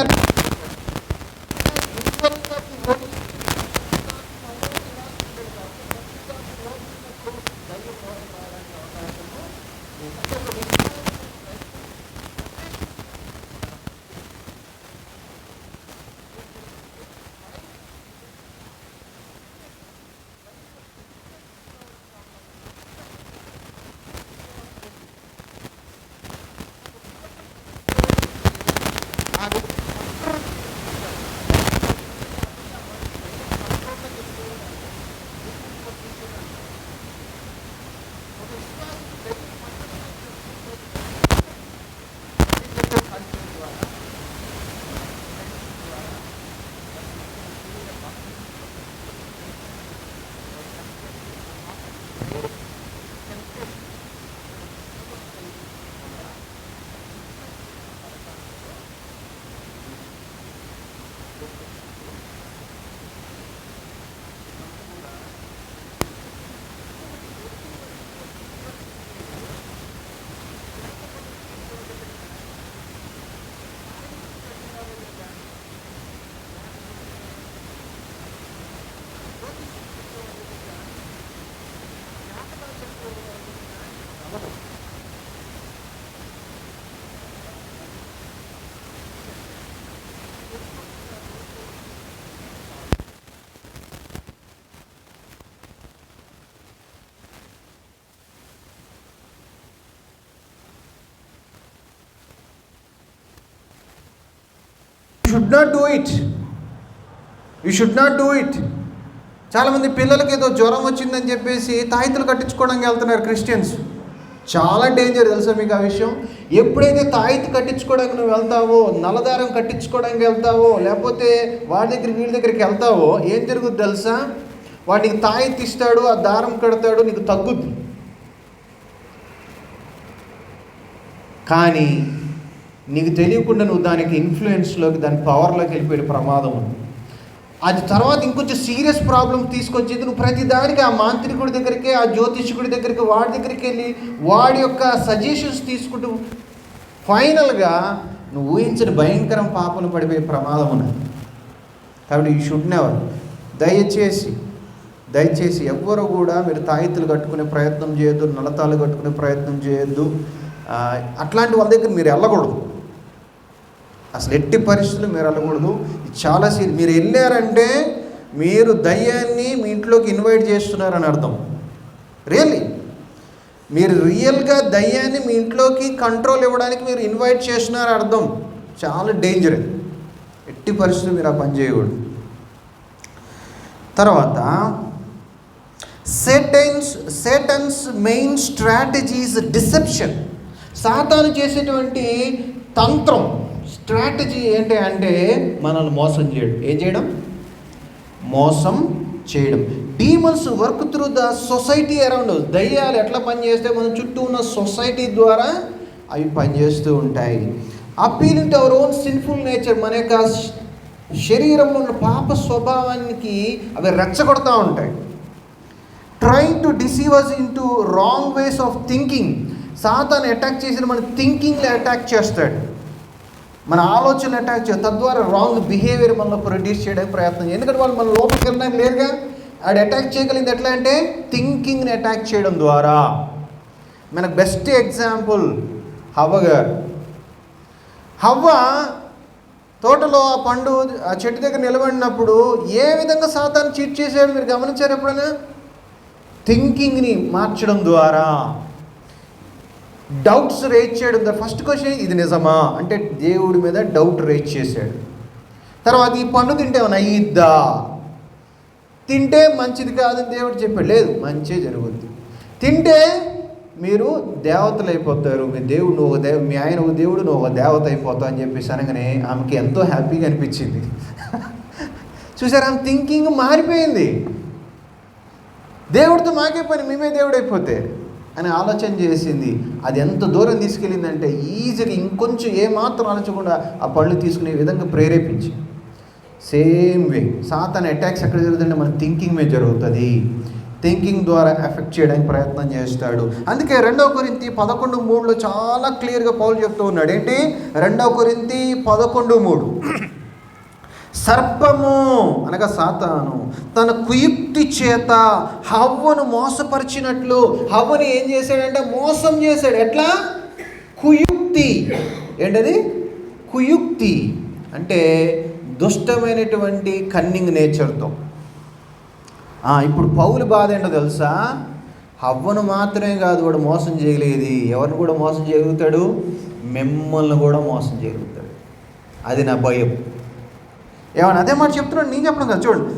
you should not do it. చాలామంది పిల్లలకి ఏదో జ్వరం వచ్చిందని చెప్పేసి తాయితులు కట్టించుకోవడానికి వెళ్తున్నారు క్రిస్టియన్స్. చాలా డేంజర్ తెలుసా మీకు ఆ విషయం? ఎప్పుడైతే తాయితు కట్టించుకోవడానికి నువ్వు వెళ్తావో, నల్లదారం కట్టించుకోవడానికి వెళ్తావో, లేకపోతే వాడి వీళ్ళ దగ్గరికి వెళ్తావో, ఏం జరుగుద్ది తెలుసా? వాడికి తాయితు ఇస్తాడు, ఆ దారం కడతాడు, నీకు తగ్గుద్ది. కానీ నీకు తెలియకుండా నువ్వు దానికి ఇన్ఫ్లుయెన్స్లోకి, దాని పవర్లోకి వెళ్ళిపోయే ప్రమాదం ఉంది. అది తర్వాత ఇంకొంచెం సీరియస్ ప్రాబ్లం తీసుకొచ్చేది. నువ్వు ప్రతి దానికి ఆ మాంత్రికుడి దగ్గరికి, ఆ జ్యోతిష్కుడి దగ్గరికి, వాడి దగ్గరికి వెళ్ళి వాడి యొక్క సజెషన్స్ తీసుకుంటూ ఫైనల్గా నువ్వు ఊహించిన భయంకరం పాపను పడిపోయే ప్రమాదం ఉన్నది. కాబట్టి యూ షుడ్ నెవర్. దయచేసి ఎవ్వరు కూడా మీరు తాయితులు కట్టుకునే ప్రయత్నం చేయొద్దు, నలతాలు కట్టుకునే ప్రయత్నం చేయొద్దు. అట్లాంటి వాళ్ళ దగ్గర మీరు వెళ్ళకూడదు. అసలు ఎట్టి పరిస్థితులు మీరు వెళ్ళకూడదు. చాలా మీరు వెళ్ళారంటే మీరు దయ్యాన్ని మీ ఇంట్లోకి ఇన్వైట్ చేస్తున్నారని అర్థం. మీరు రియల్గా దయ్యాన్ని మీ ఇంట్లోకి కంట్రోల్ ఇవ్వడానికి మీరు ఇన్వైట్ చేస్తున్నారని అర్థం. చాలా డేంజర్. ఎట్టి పరిస్థితులు మీరు ఆ పని చేయకూడదు. తర్వాత సేటన్స్ మెయిన్ స్ట్రాటజీస్ డిసెప్షన్. సాతాను చేసేటువంటి తంత్రం, స్ట్రాటజీ ఏంటి అంటే మనల్ని మోసం చేయడం. ఏం చేయడం? మోసం చేయడం. Demons work through the society around. దయ్యాలు ఎట్లా పనిచేస్తే మన చుట్టూ ఉన్న సొసైటీ ద్వారా అవి పనిచేస్తూ ఉంటాయి. Appealing to our own sinful nature. మన యొక్క శరీరంలో ఉన్న పాప స్వభావానికి అవి రెచ్చగొడతా ఉంటాయి. Trying to deceive us into wrong ways of thinking. సాతాను అటాక్ చేసిన మన థింకింగ్లో అటాక్ చేస్తాడు, మన ఆలోచనలు అటాక్ చేస్తాడు. తద్వారా రాంగ్ బిహేవియర్ మనలో ప్రొడ్యూస్ చేయడానికి ప్రయత్నం. ఎందుకంటే వాళ్ళు మన లోపలికి వెళ్ళడానికి లేరుగా. ఆడు అటాక్ చేయగలిగింది ఎట్లా అంటే థింకింగ్ని అటాక్ చేయడం ద్వారా. మనకు బెస్ట్ ఎగ్జాంపుల్ హవ్వ గారు. హవ్వ తోటలో ఆ చెట్టు దగ్గర నిలబడినప్పుడు ఏ విధంగా సాతాను చీట్ చేశాడు మీరు గమనించారు ఎప్పుడైనా? థింకింగ్ని మార్చడం ద్వారా, డౌట్స్ రేజ్ చేయడం ద్వారా. ఫస్ట్ క్వశ్చన్, ఇది నిజమా అంటే దేవుడి మీద డౌట్ రేజ్ చేశాడు. తర్వాత ఈ పండు తింటే ఏమైనా అయ్యిద్దా, తింటే మంచిది కాదని దేవుడు చెప్పాడు, లేదు మంచి జరుగుద్ది. తింటే మీరు దేవతలు అయిపోతారు, మీ దేవుడు నువ్వు మీ ఆయన ఒక దేవుడు, నువ్వు ఒక దేవత అయిపోతావు అని చెప్పేసి అనగానే ఆమెకి ఎంతో హ్యాపీగా అనిపించింది. చూసారా, ఆమె థింకింగ్ మారిపోయింది. దేవుడితో మాకే పని, మేమే దేవుడు అయిపోతే అని ఆలోచన చేసింది. అది ఎంత దూరం తీసుకెళ్ళిందంటే ఈజీగా ఇంకొంచెం ఏమాత్రం ఆలోచించకుండా ఆ పళ్ళు తీసుకునే విధంగా ప్రేరేపించి. సేమ్ వే సాతాను అటాక్స్ ఎక్కడ జరుగుతుందంటే మన థింకింగ్ మీద జరుగుతుంది. థింకింగ్ ద్వారా ఎఫెక్ట్ చేయడానికి ప్రయత్నం చేస్తాడు. అందుకే 2 కొరింథీ 11:3 చాలా క్లియర్గా పౌలు చెప్తూ ఉన్నాడు. ఏంటి? 2 కొరింథీ 11:3, సర్పము అనగా సాతాను తన కుయుక్తి చేత హవ్వను మోసపరిచినట్లు. హవ్వని ఏం చేశాడంటే మోసం చేశాడు. ఎట్లా? కుయుక్తి. ఏంటది? కుయుక్తి అంటే దుష్టమైనటువంటి కన్నింగ్ నేచర్తో. ఇప్పుడు పౌలు బాధ ఏంటో తెలుసా? హవ్వను మాత్రమే కాదు వాడు మోసం చేయలేదు, ఎవరిని కూడా మోసం చేయగలుగుతాడు, మిమ్మల్ని కూడా మోసం చేయగలుగుతాడు. అది నా భయం. ఏమన్నా అదే మాట చెప్తున్నాడు, నేను చెప్పడం కదా. చూడండి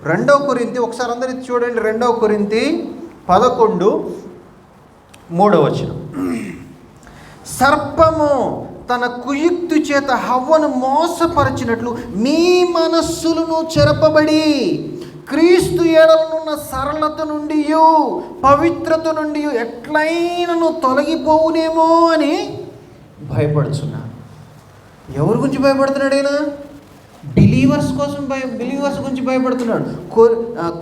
2 కొరింథీ ఒకసారి అందరూ చూడండి. 2 కొరింథీ 11:3 సర్పము తన కుయుక్తి చేత హవ్వను మోసపరిచినట్లు మీ మనస్సులను చెరపబడి క్రీస్తు యేడలనున్న సరళత నుండి పవిత్రత నుండి ఎట్లయినను తొలగిపోవునేమో అని భయపడుచున్నాను. ఎవరి గురించి భయపడుతున్నాడు ఆయన? బిలీవర్స్ గురించి భయపడుతున్నాడు.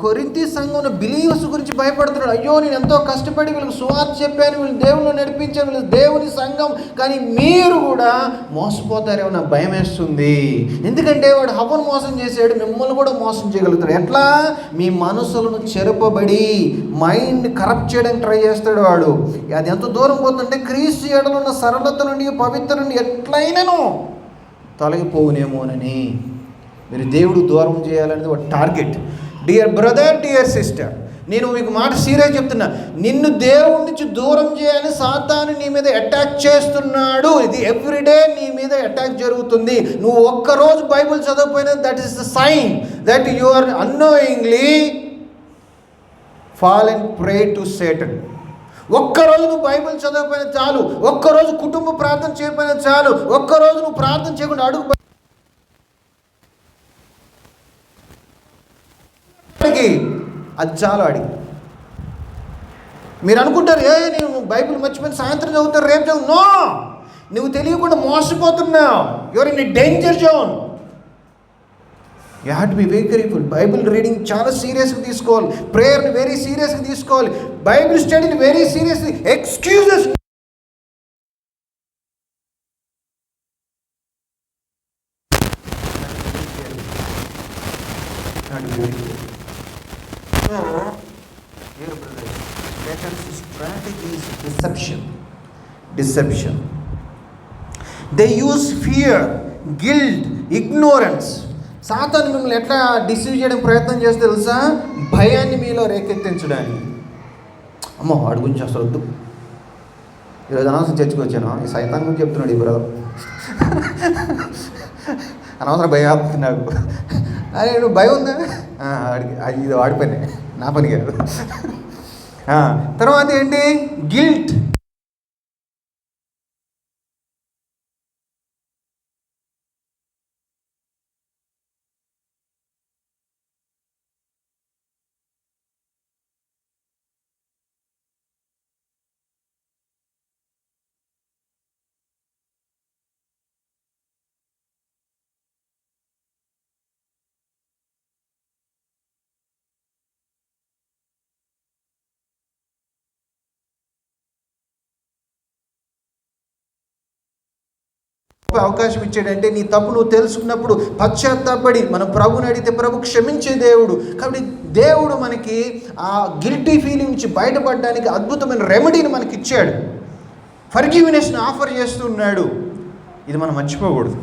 కొరింథీ సంఘంలో బిలీవర్స్ గురించి భయపడుతున్నాడు. అయ్యో నేను ఎంతో కష్టపడి వీళ్ళకి సువార్త చెప్పాను, వీళ్ళు దేవుళ్ళు నడిపించాను, వీళ్ళు దేవుని సంఘం, కానీ మీరు కూడా మోసపోతారేమో నాకు భయం వేస్తుంది. ఎందుకంటే వాడు హవ్వను మోసం చేశాడు, మిమ్మల్ని కూడా మోసం చేయగలుగుతాడు. ఎట్లా? మీ మనసులను చెరపబడి మైండ్ కరప్ట్ చేయడానికి ట్రై చేస్తాడు వాడు. అది ఎంత దూరం పోతుంటే క్రీస్తు యేడల ఉన్న సరళత నుండి పవిత్ర నుండి ఎట్లయినను తొలగిపోవునేమోనని. మీరు దేవుడు దూరం చేయాలనేది ఒక target. Dear brother, dear sister, నేను మీకు మాట సీరియస్ చెప్తున్నా. నిన్ను దేవుడి నుంచి దూరం చేయాలని సాతాను నీ మీద అటాక్ చేస్తున్నాడు. ఇది ఎవ్రీడే నీ మీద అటాక్ జరుగుతుంది. నువ్వు ఒక్కరోజు బైబిల్ చదవకపోయినా that is the sign that you are annoyingly fall and pray to Satan. ఒక్కరోజు నువ్వు బైబిల్ చదవకపోయినా చాలు, ఒక్కరోజు కుటుంబ ప్రార్థన చేయకపోయినా చాలు, ఒక్కరోజు నువ్వు ప్రార్థన చేయకుండా అడుగు అది చాలు అడిగి. మీరు అనుకుంటారు నేను బైబిల్ మర్చిపోయిన సాయంత్రం చదువుతారు, రేపు చదువు. నో, నువ్వు తెలియకుండా మోసపోతున్నావు. Your in a danger zone. You have to be very careful. Bible reading చాలా సీరియస్గా తీసుకోవాలి, ప్రేయర్ని వెరీ సీరియస్గా తీసుకోవాలి, బైబిల్ స్టడీని వెరీ సీరియస్గా. Excuses deception. They use fear, guilt, ignorance. సాతాను మిమ్మల్ని ఎట్లా డిసీవ్ చేయడం ప్రయత్నం చేస్తే తెలుసా? భయాన్ని మీలో రేకెత్తించడానికి. అమ్మో వాడి గురించి అసలు వద్దు, ఈరోజు అనవసరం చర్చకు వచ్చాను, ఈ సైతాన్ గురించి చెప్తున్నాడు ఈ బ్రదర్, అనవసరం భయం ఆపుతున్నాడు. అరే నువ్వు భయం ఉందా? వాడికి అది ఇది వాడి పని, నా పని కాదు. తర్వాత ఏంటి? గిల్ట్. అవకాశం ఇచ్చాడంటే నీ తప్పు నువ్వు తెలుసుకున్నప్పుడు పశ్చాత్తాపడి మనం ప్రభుని అడిగితే ప్రభు క్షమించే దేవుడు. కాబట్టి దేవుడు మనకి ఆ గిల్టీ ఫీలింగ్ నుంచి బయటపడడానికి అద్భుతమైన రెమెడీని మనకి ఇచ్చాడు. ఫర్గివ్నెస్ని ఆఫర్ చేస్తున్నాడు. ఇది మనం మర్చిపోకూడదు.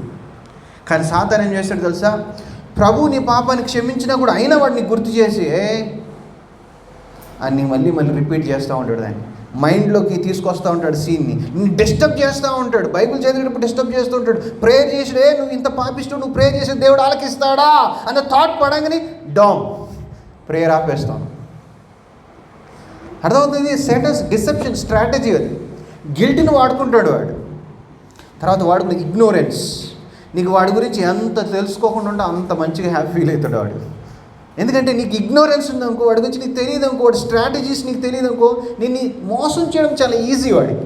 కానీ సాతాను ఏం చేస్తాడు తెలుసా? ప్రభు నీ పాపాన్ని క్షమించినా కూడా అయినా వాడిని గుర్తు చేసి అన్ని మళ్ళీ రిపీట్ చేస్తూ ఉంటాడు. దాన్ని మైండ్లోకి తీసుకొస్తూ ఉంటాడు, సీన్ని డిస్టర్బ్ చేస్తూ ఉంటాడు. బైబిల్ చదివేటప్పుడు డిస్టర్బ్ చేస్తూ ఉంటాడు. ప్రేయర్ చేసిడే నువ్వు ఇంత పాపిస్తూ నువ్వు ప్రేయర్ చేసే దేవుడు ఆలకిస్తాడా అన్న థాట్ పడంగానే ప్రేయర్ ఆపేస్తాను. అర్థమవుతుంది? సేటన్స్ డిసెప్షన్ స్ట్రాటజీ అది. గిల్ట్ని వాడుకుంటాడు వాడు. తర్వాత వాడుకున్న ఇగ్నోరెన్స్. నీకు వాడి గురించి ఎంత తెలుసుకోకుండా ఉంటే అంత మంచిగా హ్యాపీ ఫీల్ అవుతాడు వాడు. ఎందుకంటే నీకు ఇగ్నోరెన్స్ ఉందనుకో, వాడి గురించి నీకు తెలియదు అనుకో, వాడి స్ట్రాటజీస్ నీకు తెలియదు అనుకో, నిన్ను మోసం చేయడం చాలా ఈజీ వాడికి.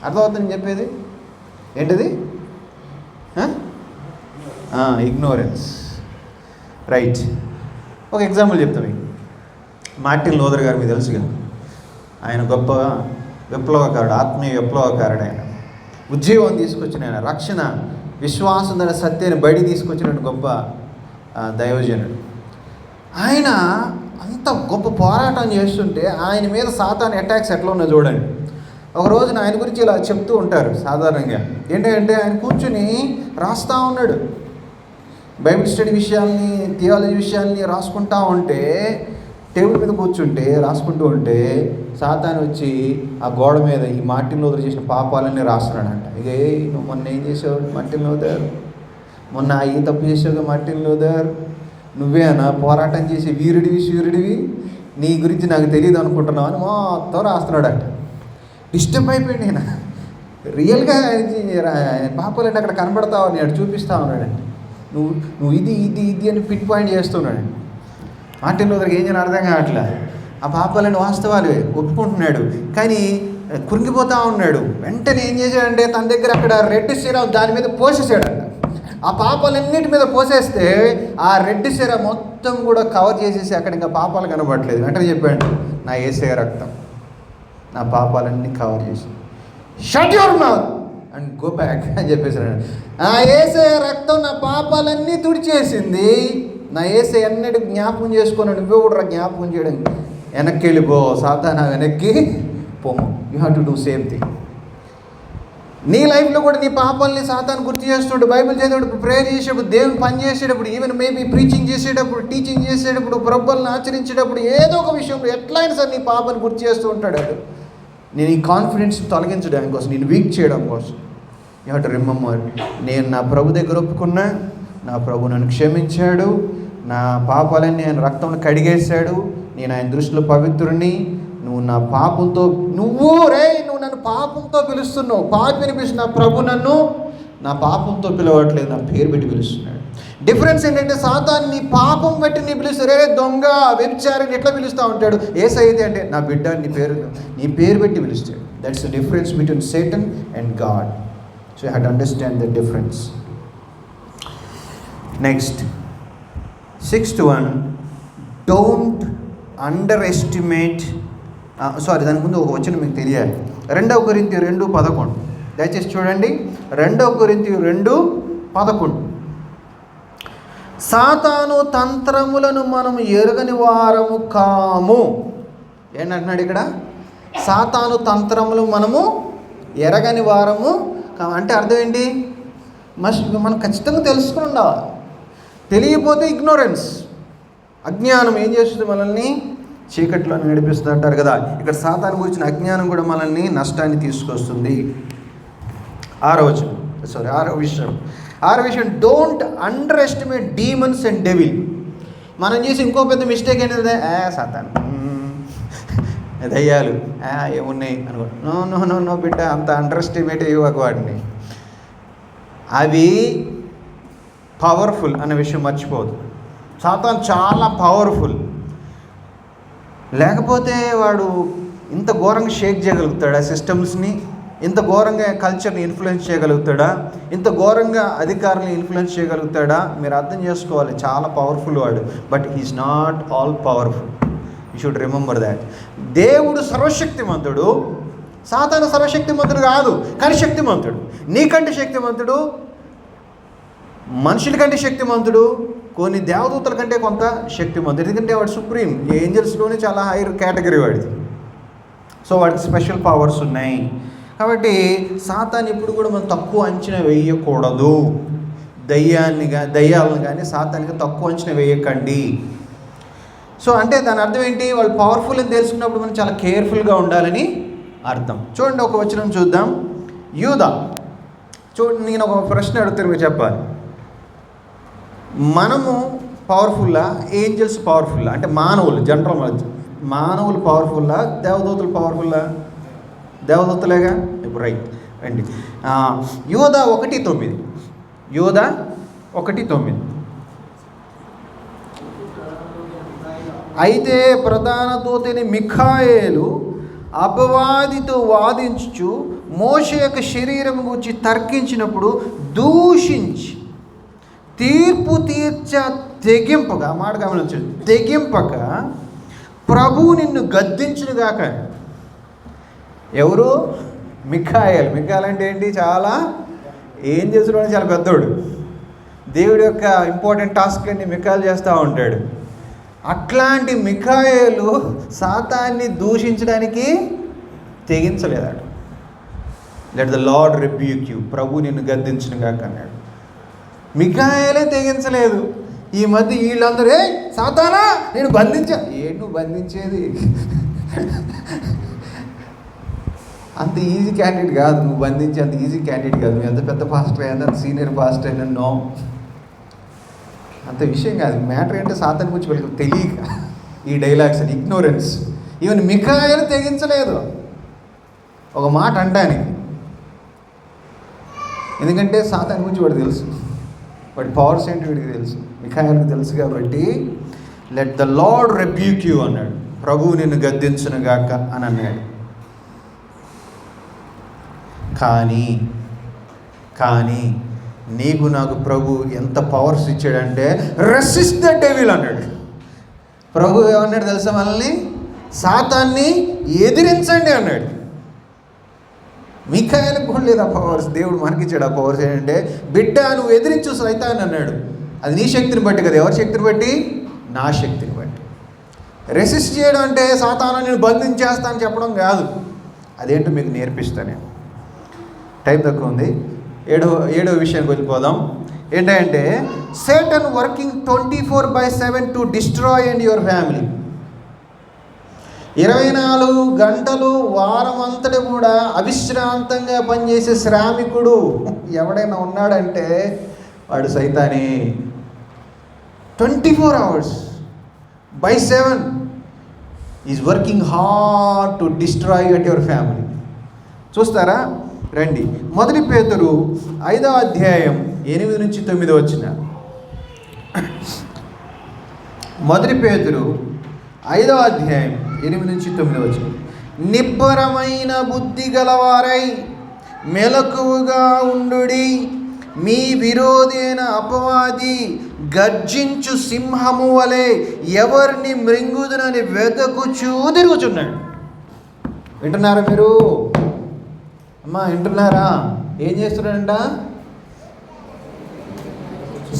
అర్థమవుతుంది నేను చెప్పేది? ఏంటిది? ఇగ్నోరెన్స్. రైట్. ఒక ఎగ్జాంపుల్ చెప్తాను మీకు. మార్టిన్ లూథర్ గారు మీకు తెలుసుగా, ఆయన గొప్ప విప్లవకారుడు, ఆత్మీయ విప్లవకారుడు. ఆయన ఉద్యోగం తీసుకొచ్చిన, ఆయన రక్షణ విశ్వాసం అనే సత్యాన్ని బయట తీసుకొచ్చిన గొప్ప దైవజనుడు. ఆయన అంత గొప్ప పోరాటం చేస్తుంటే ఆయన మీద సాతాను అటాక్స్ ఎట్లా ఉన్నాయో చూడండి. ఒక రోజున ఆయన గురించి ఇలా చెప్తూ ఉంటారు సాధారణంగా. ఏంటంటే ఆయన కూర్చుని రాస్తూ ఉన్నాడు, బైబిల్ స్టడీ విషయాల్ని, థియాలజీ విషయాల్ని రాసుకుంటా ఉంటే, టేబుల్ మీద కూర్చుంటే రాసుకుంటూ ఉంటే సాతాను వచ్చి ఆ గోడ మీద ఈ మార్టిన్ లూథర్ చేసిన పాపాలన్నీ రాస్తున్నాడంట. ఇక నువ్వు మొన్న ఏం చేసావు మార్టిన్ లూథర్, మొన్న ఈ తప్పు చేసావుగా మార్టిన్ లూథర్, నువ్వేనా పోరాటం చేసి వీరుడివి, నీ గురించి నాకు తెలియదు అనుకుంటున్నావు అని మొత్తం రాస్తున్నాడంట. డిస్టర్బ్ అయిపోయింది. నేను రియల్గా పాపాలంటే అక్కడ కనబడతావు అని అటు చూపిస్తా ఉన్నాడండి. నువ్వు ఇది అని పిన్ పాయింట్ చేస్తున్నాడండి. మార్టిన్ లూథర్కి ఏం చేయని అర్థం కావట్లా. ఆ పాపాలని వాస్తవాలు ఒప్పుకుంటున్నాడు, కానీ కురింగిపోతూ ఉన్నాడు. వెంటనే ఏం చేశాడంటే తన దగ్గర అక్కడ రెడ్ సిరప్ దాని మీద పోసేసాడంట. ఆ పాపాలన్నిటి మీద పోసేస్తే ఆ రెడ్ సిర మొత్తం కూడా కవర్ చేసేసి అక్కడ ఇంకా పాపాలు కనబడట్లేదు. వెంటనే చెప్పాడు, నా యేసయ్య రక్తం నా పాపాలన్నీ కవర్ చేసి shut your mouth and go back అని చెప్పేసాడు. నా యేసయ్య రక్తం నా పాపాలన్నీ తుడిచేసింది. నా యేసయ్య అన్నిటి జ్ఞాపకం చేసుకున్నాడు. నువ్వే కూడా జ్ఞాపకం చేయడం. వెనక్కి వెళ్ళిపో సాతానా, వెనక్కి పోము. You have to do same thing. నీ లైఫ్లో కూడా నీ పాపాలని సాతాను గుర్తు చేస్తుంటాడు. బైబిల్ చదివేటప్పుడు, ప్రేయర్ చేసేటప్పుడు, దేవుని పని చేసేటప్పుడు, ఈవెన్ మేబీ ప్రీచింగ్ చేసేటప్పుడు, టీచింగ్ చేసేటప్పుడు, ప్రభువులను ఆచరించేటప్పుడు, ఏదో ఒక విషయంలో ఎట్లయినా సరే నీ పాపాన్ని గుర్తు చేస్తూ ఉంటాడు. నేను ఈ కాన్ఫిడెన్స్ తొలగించడానికి కోసం, నేను వీక్ చేయడం కోసం. యూ హ్యావ్ టు రిమెంబర్, నేను నా ప్రభు దగ్గర ఒప్పుకున్నా, నా ప్రభు నన్ను క్షమించాడు, నా పాపాలన్నీ ఆయన రక్తంలో కడిగేశాడు, నేను ఆయన దృష్టిలో పవిత్రుడిని. నువ్వు నా పాపంతో నువ్వు నన్ను పాపంతో పిలుస్తున్నావు, పాపిని పిలుస్తున్నా. ప్రభు నన్ను నా పాపంతో పిలవట్లేదు, నా పేరు పెట్టి పిలుస్తున్నాడు. డిఫరెన్స్ ఏంటంటే సాతాను నీ పాపం బట్టి నీ పిలుస్తాడు. దొంగ, వ్యభిచారిని ఎట్లా పిలుస్తూ ఉంటాడు. యేసయ్య అంటే నా బిడ్డ, నీ పేరు పెట్టి పిలుస్తాడు. That's the difference between Satan and God. So you have to understand the difference. Next 6th one, don't under estimate. దాని ముందు ఒక వచనం మీకు తెలియాలి. 2 కొరింథీ 2:11 దయచేసి చూడండి. 2 కొరింథీ 2:11 సాతాను తంత్రములను మనము ఎరుగని వారము కాము. ఏంటంటున్నాడు ఇక్కడ? సాతాను తంత్రములు మనము ఎరగని వారము కాము అంటే అర్థం ఏంటి? మనం ఖచ్చితంగా తెలుసుకుని ఉండాలి. తెలియకపోతే ఇగ్నోరెన్స్, అజ్ఞానం ఏం చేస్తుంది? మనల్ని చీకట్లో నడిపిస్తుంది అంటారు కదా. ఇక్కడ సాతాను గురించిన అజ్ఞానం కూడా మనల్ని నష్టాన్ని తీసుకొస్తుంది. 6వ విషయం, don't under estimate demons and devil. మనం చేసి ఇంకో పెద్ద మిస్టేక్ ఏంటంటే సాతాను, దయ్యాలు ఏమున్నాయి అనుకో. నో బిడ్డ, అంత అండర్ ఎస్టిమేట్ ఇవ్వక వాడిని. అవి పవర్ఫుల్ అనే విషయం మర్చిపోదు. సాతాను చాలా పవర్ఫుల్. లేకపోతే వాడు ఇంత ఘోరంగా షేక్ చేయగలుగుతాడా సిస్టమ్స్ని? ఇంత ఘోరంగా కల్చర్ని ఇన్ఫ్లుయెన్స్ చేయగలుగుతాడా? ఇంత ఘోరంగా అధికారులను ఇన్ఫ్లుయెన్స్ చేయగలుగుతాడా? మీరు అర్థం చేసుకోవాలి, చాలా పవర్ఫుల్ వాడు. But he is not all powerful. You should remember that. దేవుడు సర్వశక్తిమంతుడు, సాతాను సర్వశక్తిమంతుడు కాదు, కానీ శక్తిమంతుడు. నీకంటే శక్తిమంతుడు, మనుషుల కంటే శక్తిమంతుడు, కొన్ని దేవదూతల కంటే కొంత శక్తిమంతుడు. ఎందుకంటే వాడు సుప్రీం, ఏంజల్స్లోనే చాలా హైయర్ కేటగిరీ వాడిది. సో వాడికి స్పెషల్ పవర్స్ ఉన్నాయి. కాబట్టి సాతాన్ని ఎప్పుడు కూడా మనం తక్కువ అంచనా వేయకూడదు. దయ్యాలను కానీ సాతానికి తక్కువ అంచనా వేయకండి. సో అంటే దాని అర్థం ఏంటి? వాళ్ళు పవర్ఫుల్ అని తెలుసుకున్నప్పుడు మనం చాలా కేర్ఫుల్గా ఉండాలని అర్థం. చూడండి, ఒక వచనం చూద్దాం. యూదా, చూడండి, నేను ఒక ప్రశ్న అడుగుతాను, మీరు చెప్పాలి. మనము పవర్ఫుల్లా, ఏంజల్స్ పవర్ఫుల్లా? అంటే మానవులు జనరల్, మానవులు పవర్ఫుల్లా, దేవదూతలు పవర్ఫుల్లా? దేవదూతలేగా. ఇప్పుడు రైట్ రండి. యోధా 1:9. యోధా 1:9. అయితే ప్రధాన దూతని మిఖాయేలు అపవాదితో వాదించుచు మోషే యొక్క శరీరం గురించి తర్కించినప్పుడు దూషించి తీర్పు తెగింపక, మాట గమనించండి, తెగింపక ప్రభువు నిన్ను గద్దించునుగాక. ఎవరు? మిఖాయేల్. మిఖాయేల్ అంటే ఏంటి? చాలా ఏం చేస్తున్నాడు, చాలా పెద్దోడు. దేవుడి యొక్క ఇంపార్టెంట్ టాస్క్ అన్ని మిఖాయేల్ చేస్తూ ఉంటాడు. అట్లాంటి మిఖాయేలు సాతాన్ని దూషించడానికి తెగించలేదాడు. Let the Lord rebuke you, ప్రభు నిన్ను గద్దించునుగాక అన్నాడు. మిఖాయేలే తెగించలేదు. ఈ మధ్య వీళ్ళందరూ సాతానా నేను బంధించా. నువ్వు బంధించేది అంత ఈజీ క్యాండిడేట్ కాదు, నువ్వు బంధించే అంత ఈజీ క్యాండిడేట్ కాదు. నువ్వు ఎంత పెద్ద పాస్టర్ అయినా, అంత సీనియర్ పాస్టర్ అయినా, నో, అంత విషయం కాదు. మ్యాటర్ ఏంటంటే సాతాన్ గురించి వీళ్ళకి తెలియక ఈ డైలాగ్స్ అని, ఇగ్నోరెన్స్. ఈవెన్ మిఖాయేలు తెగించలేదు ఒక మాట అంటానికి. ఎందుకంటే సాతాన్ గురించి వాడు తెలుసు, వాడి పవర్స్ ఏంటి వీడికి తెలుసు, మిఖాయేలుకి తెలుసు. కాబట్టి let the lord rebuke you అన్నాడు, ప్రభువు నిన్ను గద్దించునుగాక అని అన్నాడు. కానీ నీకు నాకు ప్రభు ఎంత పవర్స్ ఇచ్చాడంటే రెసిస్ట్ ద డెవిల్ అన్నాడు. ప్రభు ఏమన్నాడు తెలుసా? మనల్ని సాతాన్ని ఎదిరించండి అన్నాడు. మిఖాయేలుకు కూడా లేదు ఆ పవర్స్, దేవుడు మనకిచ్చాడు ఆ పవర్స్. ఏంటంటే బిడ్డ నువ్వు ఎదిరించు సైతాన్ని అన్నాడు. అది నీ శక్తిని బట్టి కదా, ఎవరి శక్తిని బట్టి? నా శక్తిని బట్టి. రెసిస్ట్ చేయడం అంటే సాతాను నేను బంధించేస్తా అని చెప్పడం కాదు. అదేంటో మీకు నేర్పిస్తాను. టైం తక్కువ ఉంది. ఏడో విషయానికి వెళ్ళిపోదాం. ఏంటంటే Satan working 24/7 to destroy and your family. 24 గంటలు వారం అంతటి కూడా అవిశ్రాంతంగా పనిచేసే శ్రామికుడు ఎవడైనా ఉన్నాడంటే వాడు సైతానే. 24 hours by 7 is working hard to destroy at your family. చూస్తారా? రండి, 1 పేతురు 5వ అధ్యాయం 8-9 వచ్చిన. 1 పేతురు 5వ అధ్యాయం 8-9 వచ్చిన. నిబ్బరమైన బుద్ధి గలవారై మెలకువగా ఉండుడి, మీ విరోధైన అపవాది గర్జించు సింహము వలె ఎవరిని మృంగుదునని వెదకుచూ తిరుగుచున్నాడు. వింటున్నారా మీరు? అమ్మా వింటున్నారా? ఏం చేస్తున్నాడంట?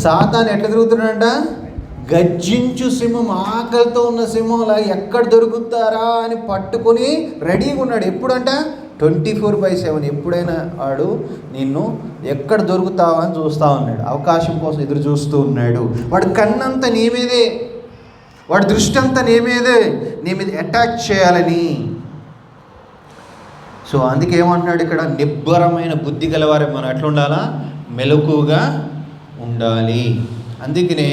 సాతాను ఎట్లా తిరుగుతున్నాడంట? గర్జించు సింహం, ఆకలితో ఉన్న సింహంలా ఎక్కడ దొరుకుతారా అని పట్టుకొని రెడీగా ఉన్నాడు. ఎప్పుడంట? 24/7. ఎప్పుడైనా వాడు నిన్ను ఎక్కడ దొరుకుతావా అని చూస్తూ ఉన్నాడు. అవకాశం కోసం ఎదురు చూస్తూ ఉన్నాడు. వాడు కన్నంతా నీ మీదే, వాడి దృష్టి అంతా నీ మీదే, నీ మీద అటాక్ చేయాలని. సో అందుకే ఏమంటున్నాడు ఇక్కడ? నిబ్బరమైన బుద్ధి గలవారే మనం ఎట్లా ఉండాలా? మెలకుగా ఉండాలి. అందుకనే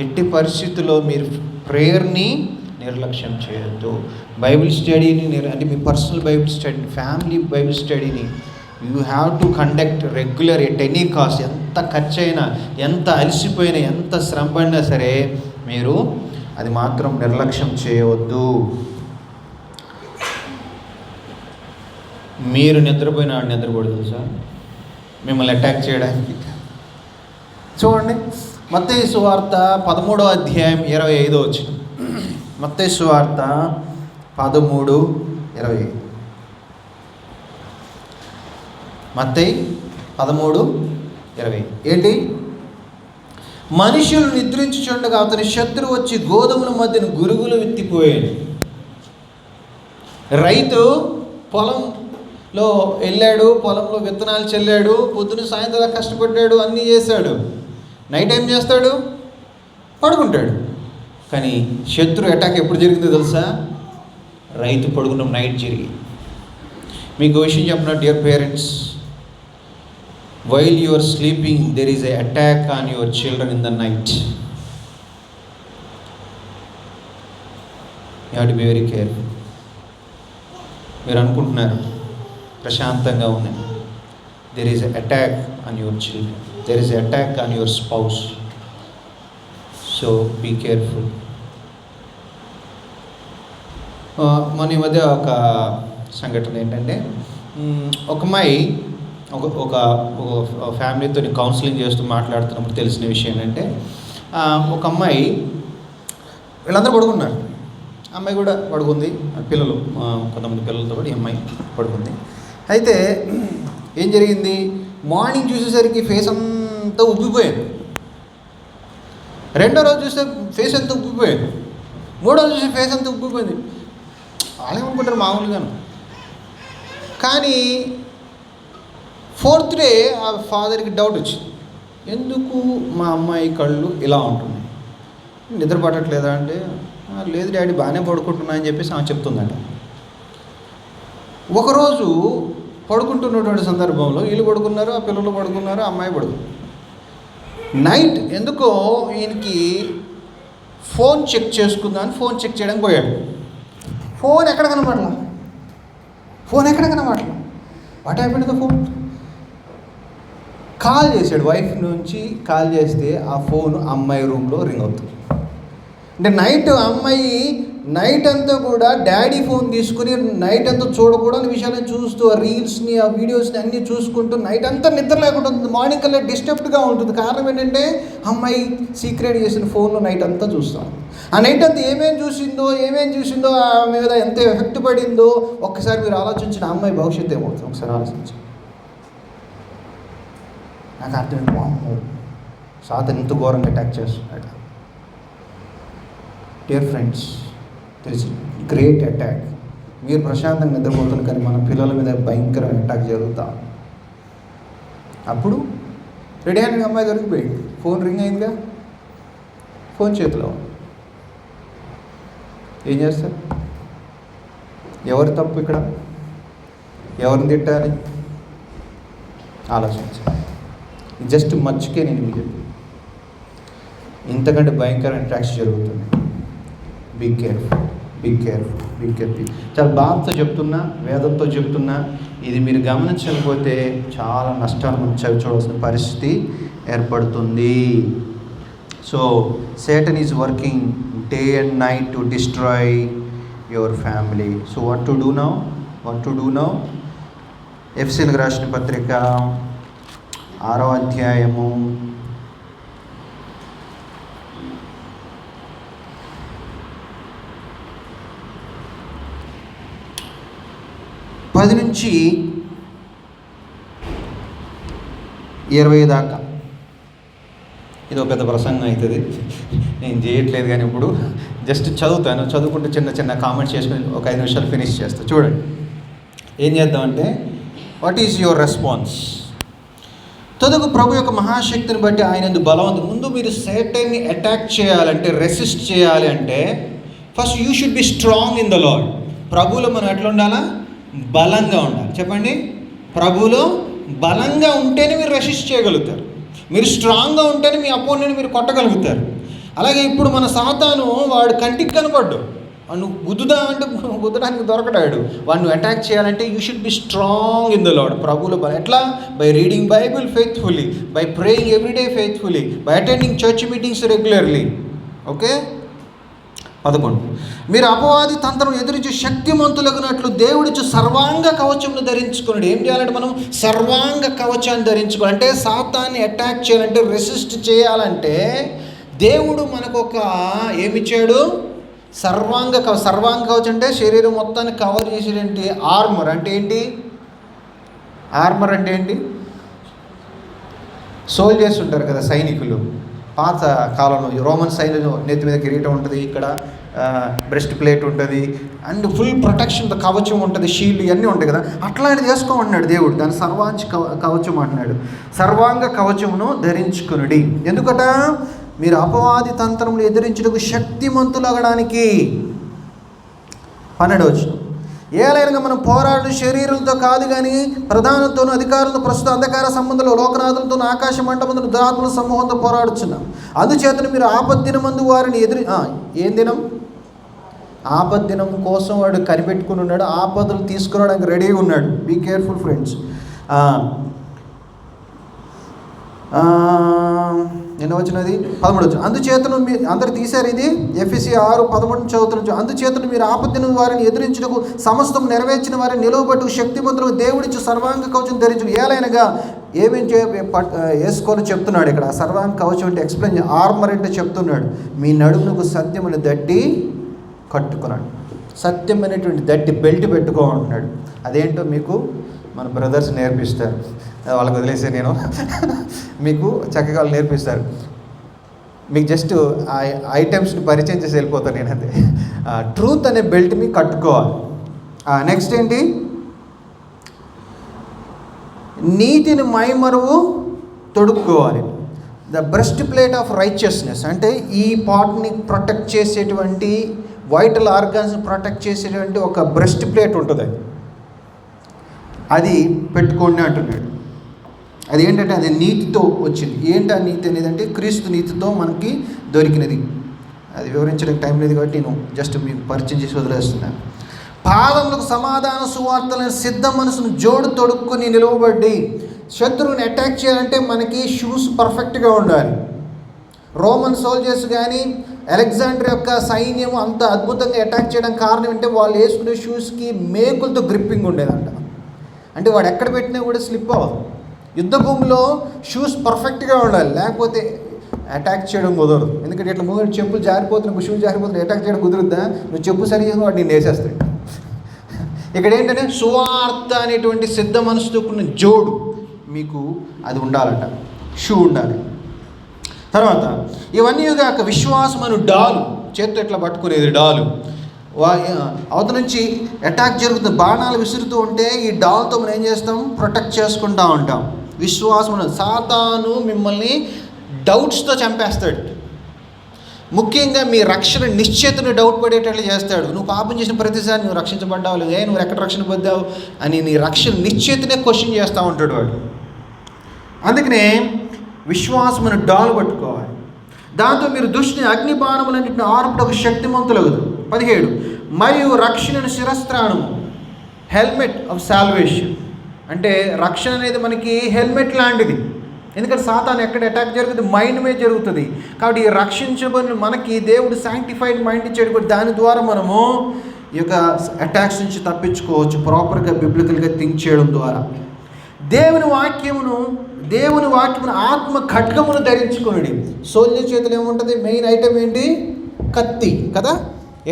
ఎట్టి పరిస్థితుల్లో మీరు ప్రేయర్ని నిర్లక్ష్యం చేయొద్దు. బైబిల్ స్టడీని అంటే మీ పర్సనల్ బైబిల్ స్టడీని, ఫ్యామిలీ బైబిల్ స్టడీని you have to conduct regular at any cost. ఎంత ఖర్చు అయినా, ఎంత అలసిపోయినా, ఎంత శ్రమ పడినా సరే మీరు అది మాత్రం నిర్లక్ష్యం చేయవద్దు. మీరు నిద్రపోయిన నిద్రపోడు సార్ మిమ్మల్ని అటాక్ చేయడానికి. చూడండి, మత్తయి సువార్త 13వ అధ్యాయం 25 వచ్చింది. మత్తయి సువార్త 13:25. మత్తయి 13:20 ఏంటి? మనుషులు నిద్రించుచుండగా అతని శత్రువు వచ్చి గోధుమల మధ్యన గురుగులు విత్తిపోయాడు. రైతు పొలంలో వెళ్ళాడు, పొలంలో విత్తనాలు చల్లాడు, పొద్దున సాయంత్రం కష్టపడ్డాడు, అన్నీ చేశాడు. నైట్ ఏం చేస్తాడు? పడుకుంటాడు. కానీ శత్రు అటాక్ ఎప్పుడు జరిగిందో తెలుసా? రైతు పడుకున్న నైట్ జరిగింది. మీకు విషయం చెప్పిన dear parents, while you are sleeping there is a attack on your children in the night. You have to be very careful. మీరు అనుకుంటున్నారు ప్రశాంతంగా ఉంది, there is a attack on your children, there is a attack on your spouse, so be careful. మన ఈ మధ్య ఒక సంఘటన ఏంటంటే, ఒక అమ్మాయి ఒక ఫ్యామిలీతో కౌన్సిలింగ్ చేస్తూ మాట్లాడుతున్నప్పుడు తెలిసిన విషయం ఏంటంటే, ఒక అమ్మాయి, వీళ్ళందరూ పడుకున్నారు, అమ్మాయి కూడా పడుకుంది, పిల్లలు కొంతమంది పిల్లలతో కూడా ఈ అమ్మాయి పడుకుంది. అయితే ఏం జరిగింది? మార్నింగ్ చూసేసరికి ఫేస్ అంతా ఉబ్బిపోయింది. రెండో రోజు చూస్తే ఫేస్ అంతా ఉబ్బిపోయింది. మూడో రోజు చూస్తే ఫేస్ అంతా ఉబ్బిపోయింది. వాళ్ళే అనుకుంటారు మామూలుగాను. కానీ ఫోర్త్ డే ఆ ఫాదర్కి డౌట్ వచ్చింది, ఎందుకు మా అమ్మాయి కళ్ళు ఇలా ఉంటుంది, నిద్ర పట్టట్లేదా అంటే, లేదు డాడీ బాగానే పడుకుంటున్నా అని చెప్పేసి ఆమె చెప్తుందంట. ఒకరోజు పడుకుంటున్నటువంటి సందర్భంలో వీళ్ళు పడుకున్నారు, ఆ పిల్లలు పడుకున్నారు, ఆ అమ్మాయి పడుకుంది. నైట్ ఎందుకో ఈయనకి ఫోన్ చెక్ చేసుకుందామని ఫోన్ చెక్ చేయడానికి పోయాడు. ఫోన్ ఎక్కడ కనబడలా. What happened to the phone? Call చేశాడు, వైఫ్ నుంచి కాల్ చేస్తే ఆ ఫోన్ అమ్మాయి రూమ్లో రింగ్ అవుతుంది. అంటే అమ్మాయి నైట్ అంతా కూడా డాడీ ఫోన్ తీసుకుని నైట్ అంతా చూడకూడని విషయాలను చూస్తూ, ఆ రీల్స్ని, ఆ వీడియోస్ని అన్నీ చూసుకుంటూ నైట్ అంతా నిద్ర లేకుండా ఉంటుంది. మార్నింగ్ కల్లా డిస్టర్బ్డ్గా ఉంటుంది. కారణం ఏంటంటే అమ్మాయి సీక్రెట్ చేసిన ఫోన్లో నైట్ అంతా చూస్తాం. ఆ నైట్ అంతా ఏమేం చూసిందో ఆ మీద ఎంత ఎఫెక్ట్ పడిందో ఒక్కసారి మీరు ఆలోచించిన అమ్మాయి భవిష్యత్తు ఏమవుతుంది ఒకసారి ఆలోచించి. నాకు అర్థమైంది, సాతాను ఎంత ఘోరంగా అటాక్ చేస్తున్నాడు. Dear friends, there is great attack. మీరు ప్రశాంతంగా నిద్రపోతున్నారు, కానీ మన పిల్లల మీద భయంకరమైన అటాక్ జరుగుతా. అప్పుడు రెడీ అయిన అమ్మాయి దొరికిపోయింది, ఫోన్ రింగ్ అయిందిగా, ఫోన్ చేతిలో. ఏం చేస్తారు? ఎవరి తప్పు ఇక్కడ? ఎవరిని తిట్టాలి? ఆలోచించాలి. జస్ట్ మర్చికే నేను మీకు చెప్పి, ఇంతకంటే భయంకరమైన అటాక్స్ జరుగుతుంది. Be careful. చాలా బాధతో చెప్తున్నా, వేదంతో చెప్తున్నా. ఇది మీరు గమనించకపోతే చాలా నష్టాలు మనం చూడాల్సిన పరిస్థితి ఏర్పడుతుంది. So Satan is working day and night to destroy your family. So what to do now? ఎఫెసీయులకు రాసిన పత్రిక 6వ అధ్యాయము 10 నుంచి 20 దాకా. ఇది ఒక పెద్ద ప్రసంగం అవుతుంది, నేను చేయట్లేదు. కానీ ఇప్పుడు జస్ట్ చదువుకుంటే చిన్న కామెంట్స్ చేసుకుని ఒక 5 నిమిషాలు ఫినిష్ చేస్తా. చూడండి ఏం చేద్దామంటే, వాట్ ఈజ్ యువర్ రెస్పాన్స్? తదుకు ప్రభు యొక్క మహాశక్తిని బట్టి ఆయన బలవంతుడు. ముందు మీరు సేటన్ని అటాక్ చేయాలంటే, రెసిస్ట్ చేయాలి అంటే, first you should be strong in the lord. ప్రభువులో మనం ఎట్లా ఉండాలా? బలంగా ఉండాలి. చెప్పండి, ప్రభువులో బలంగా ఉంటేనే మీరు రెసిస్ట్ చేయగలుగుతారు. మీరు స్ట్రాంగ్గా ఉంటేనే మీ అపోనెంట్ని మీరు కొట్టగలుగుతారు. అలాగే ఇప్పుడు మన సాతాను వాడు కంటికి కనపడ్డు, వాడు గుద్దుదామంటే గుద్దడానికి దొరకడాడు. వాడిని అటాక్ చేయాలంటే you should be strong in the lord. ప్రభువులో బలం. ఎట్లా? By reading Bible faithfully, by praying everyday faithfully, by attending church meetings regularly. Okay. 11, మీరు అపవాది తంత్రం ఎదురించి శక్తిమంతులగునట్లు దేవుడిచ్చు సర్వాంగ కవచంను ధరించుకున్నాడు. ఏం చేయాలంటే మనం సర్వాంగ కవచాన్ని ధరించుకోవాలి. అంటే సాతాన్ని అటాక్ చేయాలంటే, రెసిస్ట్ చేయాలంటే దేవుడు మనకు ఒక ఏమిచ్చాడు? సర్వాంగ కవచం. అంటే శరీరం మొత్తాన్ని కవర్ చేసేటువంటి ఆర్మర్. అంటే ఏంటి? ఆర్మర్ అంటే ఏంటి? సోల్జర్స్ ఉంటారు కదా, సైనికులు. పాత కాలంలో రోమన్ సైన్యం నెత్తి మీద కిరీటం ఉంటుంది, ఇక్కడ బ్రెస్ట్ ప్లేట్ ఉంటుంది, అండ్ ఫుల్ ప్రొటెక్షన్, కవచం ఉంటుంది, షీల్డ్ ఇవన్నీ ఉంటాయి కదా. అట్లాంటిది వేసుకోమన్నాడు దేవుడు. దాని కవచం అంటున్నాడు. సర్వాంగ కవచమును ధరించుకునుడి. ఎందుకట? మీరు అపవాది తంత్రములు ఎదిరించుటకు శక్తిమంతులగడానికి. 12వ వచనం. ఏలైనగా మనం పోరాడు శరీరులతో కాదు కానీ ప్రధానంతోనూ అధికారులతో, ప్రస్తుత అంధకార సంబంధంలో లోకనాథులతోనూ ఆకాశ మండపంతో దురాత్మల సమూహంతో పోరాడుచున్నాం. అందుచేతను మీరు ఆపద్దినమందు వారిని ఏం దినం? ఆపద్దినం కోసం వాడు కనిపెట్టుకుని ఉన్నాడు. ఆపదలు తీసుకురావడానికి రెడీగా ఉన్నాడు. Be careful friends. ఎన్నో వచ్చినది? 13 వచ్చిన. అందుచేతను మీరు అందరు తీశారు. ఇది ఎఫెసీ 6:13 చదువుతున్న. అందుచేతను మీరు ఆపత్తిని వారిని ఎదిరించుటకు సమస్తం నెరవేర్చిన వారిని నిలవబెట్టుకు శక్తిమంతులకు దేవుడిచ్చి సర్వాంగ కవచం ధరించు. ఏలైనగా ఏమేం వేసుకోవాలో చెప్తున్నాడు ఇక్కడ. సర్వాంగ కవచం అంటే ఎక్స్ప్లెయిన్, ఆర్మర్ అంటే చెప్తున్నాడు. మీ నడుమునకు సత్యమైన దట్టి కట్టుకున్నాడు. సత్యమైనటువంటి దట్టి బెల్ట్ పెట్టుకోమంటున్నాడు. అదేంటో మీకు మన బ్రదర్స్ నేర్పిస్తారు. వాళ్ళకి వదిలేసే నేను మీకు చక్కగా వాళ్ళు నేర్పిస్తారు. మీకు జస్ట్ ఆ ఐటమ్స్ని పరిచయం చేసి వెళ్ళిపోతాను నేను. అంతే. ట్రూత్ అనే బెల్ట్ని కట్టుకోవాలి. నెక్స్ట్ ఏంటి? నీతిని మైమరువు తొడుక్కోవాలి. The breastplate of righteousness అంటే ఈ పార్ట్ని ప్రొటెక్ట్ చేసేటువంటి, వైటల్ ఆర్గాన్స్ని ప్రొటెక్ట్ చేసేటువంటి ఒక బ్రెస్ట్ ప్లేట్ ఉంటుంది. అది పెట్టుకోండి అంటున్నాడు. అది ఏంటంటే అది నీతితో వచ్చింది. ఏంటి ఆ నీతి అనేది అంటే క్రీస్తు నీతితో మనకి దొరికినది. అది వివరించడానికి టైం లేదు కాబట్టి నేను జస్ట్ మీకు పరిచయం చేసి వదిలేస్తున్నాను. పాదములకు సమాధాన సువార్తలను సిద్ధ మనసును జోడు తొడుక్కొని నిలవబడి శత్రువుని అటాక్ చేయాలంటే మనకి షూస్ పర్ఫెక్ట్గా ఉండాలి. రోమన్ సోల్జర్స్ కానీ అలెగ్జాండర్ యొక్క సైన్యం అంత అద్భుతంగా అటాక్ చేయడానికి కారణం ఏంటంటే వాళ్ళు వేసుకునే షూస్కి మేకులతో గ్రిప్పింగ్ ఉండేదంట. అంటే వాడు ఎక్కడ పెట్టినా కూడా స్లిప్ అవ్వదు. యుద్ధ భూమిలో షూస్ పర్ఫెక్ట్గా ఉండాలి, లేకపోతే అటాక్ చేయడం కుదరదు. ఎందుకంటే ఇట్లా మూడు చెప్పులు జారిపోతున్నాయి, షూ జారిపోతున్నాయి, అటాక్ చేయడం కుదురుద్దా? నువ్వు చెప్పు సరి చేసి వాడు నేను వేసేస్తాడు. ఇక్కడ ఏంటంటే సువార్త అనేటువంటి సిద్ధ మనసుతో ఉన్న జోడు మీకు అది ఉండాలంట, షూ ఉండాలి. తర్వాత ఇవన్నీ కాక విశ్వాసమను డాలు, చేత్తో ఇట్లా పట్టుకునేది డాలు. అవతల నుంచి అటాక్ జరుగుతుంది, బాణాలు విసురుతూ ఉంటే ఈ డాల్తో మనం ఏం చేస్తాం? ప్రొటెక్ట్ చేసుకుంటూ ఉంటాం. విశ్వాసం. సాతాను మిమ్మల్ని డౌట్స్తో చంపేస్తాడు. ముఖ్యంగా మీ రక్షణ నిశ్చేతను డౌట్ పడేటట్లు చేస్తాడు. నువ్వు పాపం చేసిన ప్రతిసారి నువ్వు రక్షించబడ్డావు లేదా, నువ్వు ఎక్కడ రక్షణ పొందావు అని నీ రక్షణ నిశ్చేతనే క్వశ్చన్ చేస్తూ ఉంటాడు వాడు. అందుకనే విశ్వాసమును డాలు పట్టుకోవాలి. దాంతో మీరు దుష్టుని అగ్నిబాణములన్నింటిని ఆర్పుటకు శక్తిమంతులగుదు. 17 మరియు రక్షణను శిరస్త్రాణము, హెల్మెట్ ఆఫ్ సాల్వేషన్. అంటే రక్షణ అనేది మనకి హెల్మెట్ లాంటిది. ఎందుకంటే సాతాను ఎక్కడ అటాక్ జరుగుతుంది? మైండ్ మీద జరుగుతుంది. కాబట్టి ఈ రక్షించబడిన మనకి దేవుడు శాంక్టిఫైడ్ మైండ్ ఇచ్చాడు. దాని ద్వారా మనము ఈ యొక్క అటాక్స్ నుంచి తప్పించుకోవచ్చు, ప్రాపర్గా బిబ్లికల్గా థింక్ చేయడం ద్వారా. దేవుని వాక్యమును ఆత్మ ఖడ్గమును ధరించుకుని. సోల్జర్ చేతులు ఏముంటుంది? మెయిన్ ఐటమ్ ఏంటి? కత్తి కదా.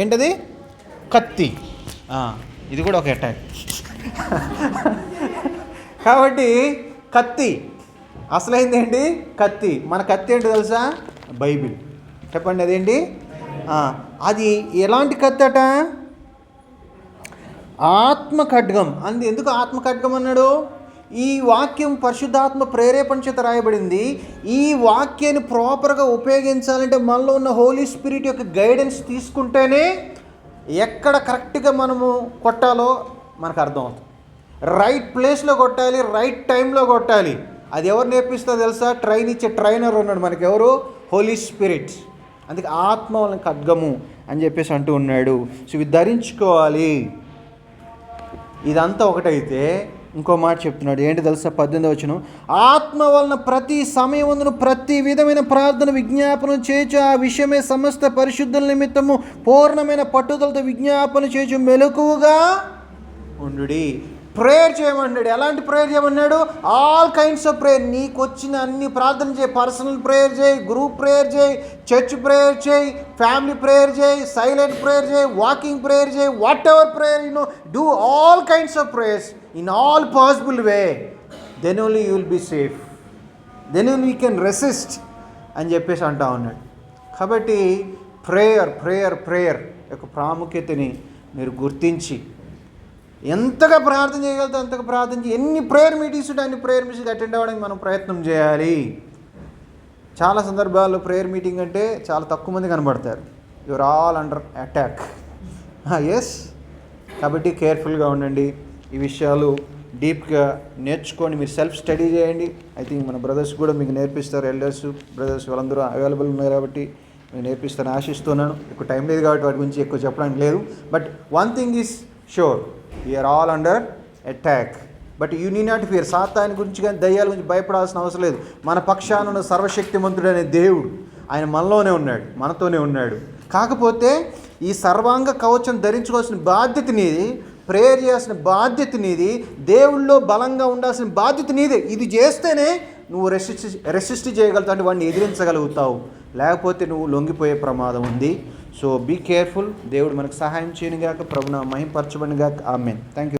ఏంటది? కత్తి. ఇది కూడా ఒక అటాక్. కాబట్టి కత్తి అసలైంది ఏంటి? కత్తి. మన కత్తి ఏంటి తెలుసా? బైబిల్. చెప్పండి అదేంటి? అది ఎలాంటి కత్తి అట? ఆత్మ ఖడ్గం. ఎందుకు ఆత్మ ఖడ్గం అన్నాడు? ఈ వాక్యం పరిశుద్ధాత్మ ప్రేరేపణ చేత రాయబడింది. ఈ వాక్యాన్ని ప్రాపర్గా ఉపయోగించాలంటే మనలో ఉన్న హోలీ స్పిరిట్ యొక్క గైడెన్స్ తీసుకుంటేనే ఎక్కడ కరెక్ట్గా మనము కొట్టాలో మనకు అర్థమవుతుంది. రైట్ ప్లేస్లో కొట్టాలి, రైట్ టైంలో కొట్టాలి. అది ఎవరు నేర్పిస్తుందో తెలుసా? ట్రైనర్ ఉన్నాడు మనకి. ఎవరు? హోలీ స్పిరిట్. అందుకే ఆత్మ వలన ఖడ్గము అని చెప్పేసి అంటూ ఉన్నాడు. సో ఇవి ధరించుకోవాలి. ఇదంతా ఒకటైతే ఇంకో మాట చెప్తున్నాడు. ఏంటి తెలుసా? 18వ వచనం. ఆత్మ వలన ప్రతి సమయమును ప్రతి విధమైన ప్రార్థన విజ్ఞాపన చేయొచ్చు. ఆ విషయమే సమస్త పరిశుద్ధుల నిమిత్తము పూర్ణమైన పట్టుదలతో విజ్ఞాపన చేయొచ్చు. మెలకువగా ఉండుడి. ప్రేయర్ చేయమన్నాడు. ఎలాంటి ప్రేయర్ చేయమన్నాడు? All kinds of prayer. నీకు వచ్చిన అన్ని ప్రార్థన చేయి. పర్సనల్ ప్రేయర్ చేయి, గ్రూప్ ప్రేయర్ చేయి, చర్చ్ ప్రేయర్ చేయి, ఫ్యామిలీ ప్రేయర్ చేయి, సైలెంట్ ప్రేయర్ చేయి, వాకింగ్ ప్రేయర్ చేయి, whatever prayer do all kinds of prayers in all possible way. Then only you will be safe, then only you can resist అని చెప్పేసి అంటా ఉన్నాడు. కాబట్టి prayer యొక్క ప్రాముఖ్యతని మీరు గుర్తించి ఎంతగా ప్రార్థన చేయగలిగితే అంతగా ప్రార్థన చేయి. ఎన్ని ప్రేయర్ మీటింగ్స్ ఉంటే అన్ని ప్రేయర్ మీటింగ్స్ అటెండ్ అవ్వడానికి మనం ప్రయత్నం చేయాలి. చాలా సందర్భాల్లో ప్రేయర్ మీటింగ్ అంటే చాలా తక్కువ మంది కనబడతారు. Your all under attack. Yes, కాబట్టి కేర్ఫుల్గా ఉండండి. ఈ విషయాలు డీప్గా నేర్చుకొని మీరు సెల్ఫ్ స్టడీ చేయండి. ఐ థింక్ మన బ్రదర్స్ కూడా మీకు నేర్పిస్తారు. ఎల్డర్స్ బ్రదర్స్ వాళ్ళందరూ అవైలబుల్ ఉన్నారు కాబట్టి మీకు నేర్పిస్తారని ఆశిస్తున్నాను. ఎక్కువ టైం లేదు కాబట్టి వాటి గురించి ఎక్కువ చెప్పడానికి లేదు. But one thing is sure, we are all under attack. But you need not fear. సాతాను గురించి కానీ దయ్యాల గురించి భయపడాల్సిన అవసరం లేదు. మన పక్షాన ఉన్న సర్వశక్తిమంతుడనే దేవుడు ఆయన మనలోనే ఉన్నాడు, మనతోనే ఉన్నాడు. కాకపోతే ఈ సర్వాంగ కవచం ధరించుకోవాల్సిన బాధ్యత నీది, ప్రేయర్ చేయాల్సిన బాధ్యత నీది, దేవుళ్ళో బలంగా ఉండాల్సిన బాధ్యత నీదే. ఇది చేస్తేనే నువ్వు రెసిస్ట్ చేయగలుగుతావు, అంటే వాడిని ఎదిరించగలుగుతావు. లేకపోతే నువ్వు లొంగిపోయే ప్రమాదం ఉంది. So be careful. దేవుడు మనకు సహాయం చేయనుగాక, ప్రభువు మహిమపరచబడునుగాక. ఆమేన్. Thank you.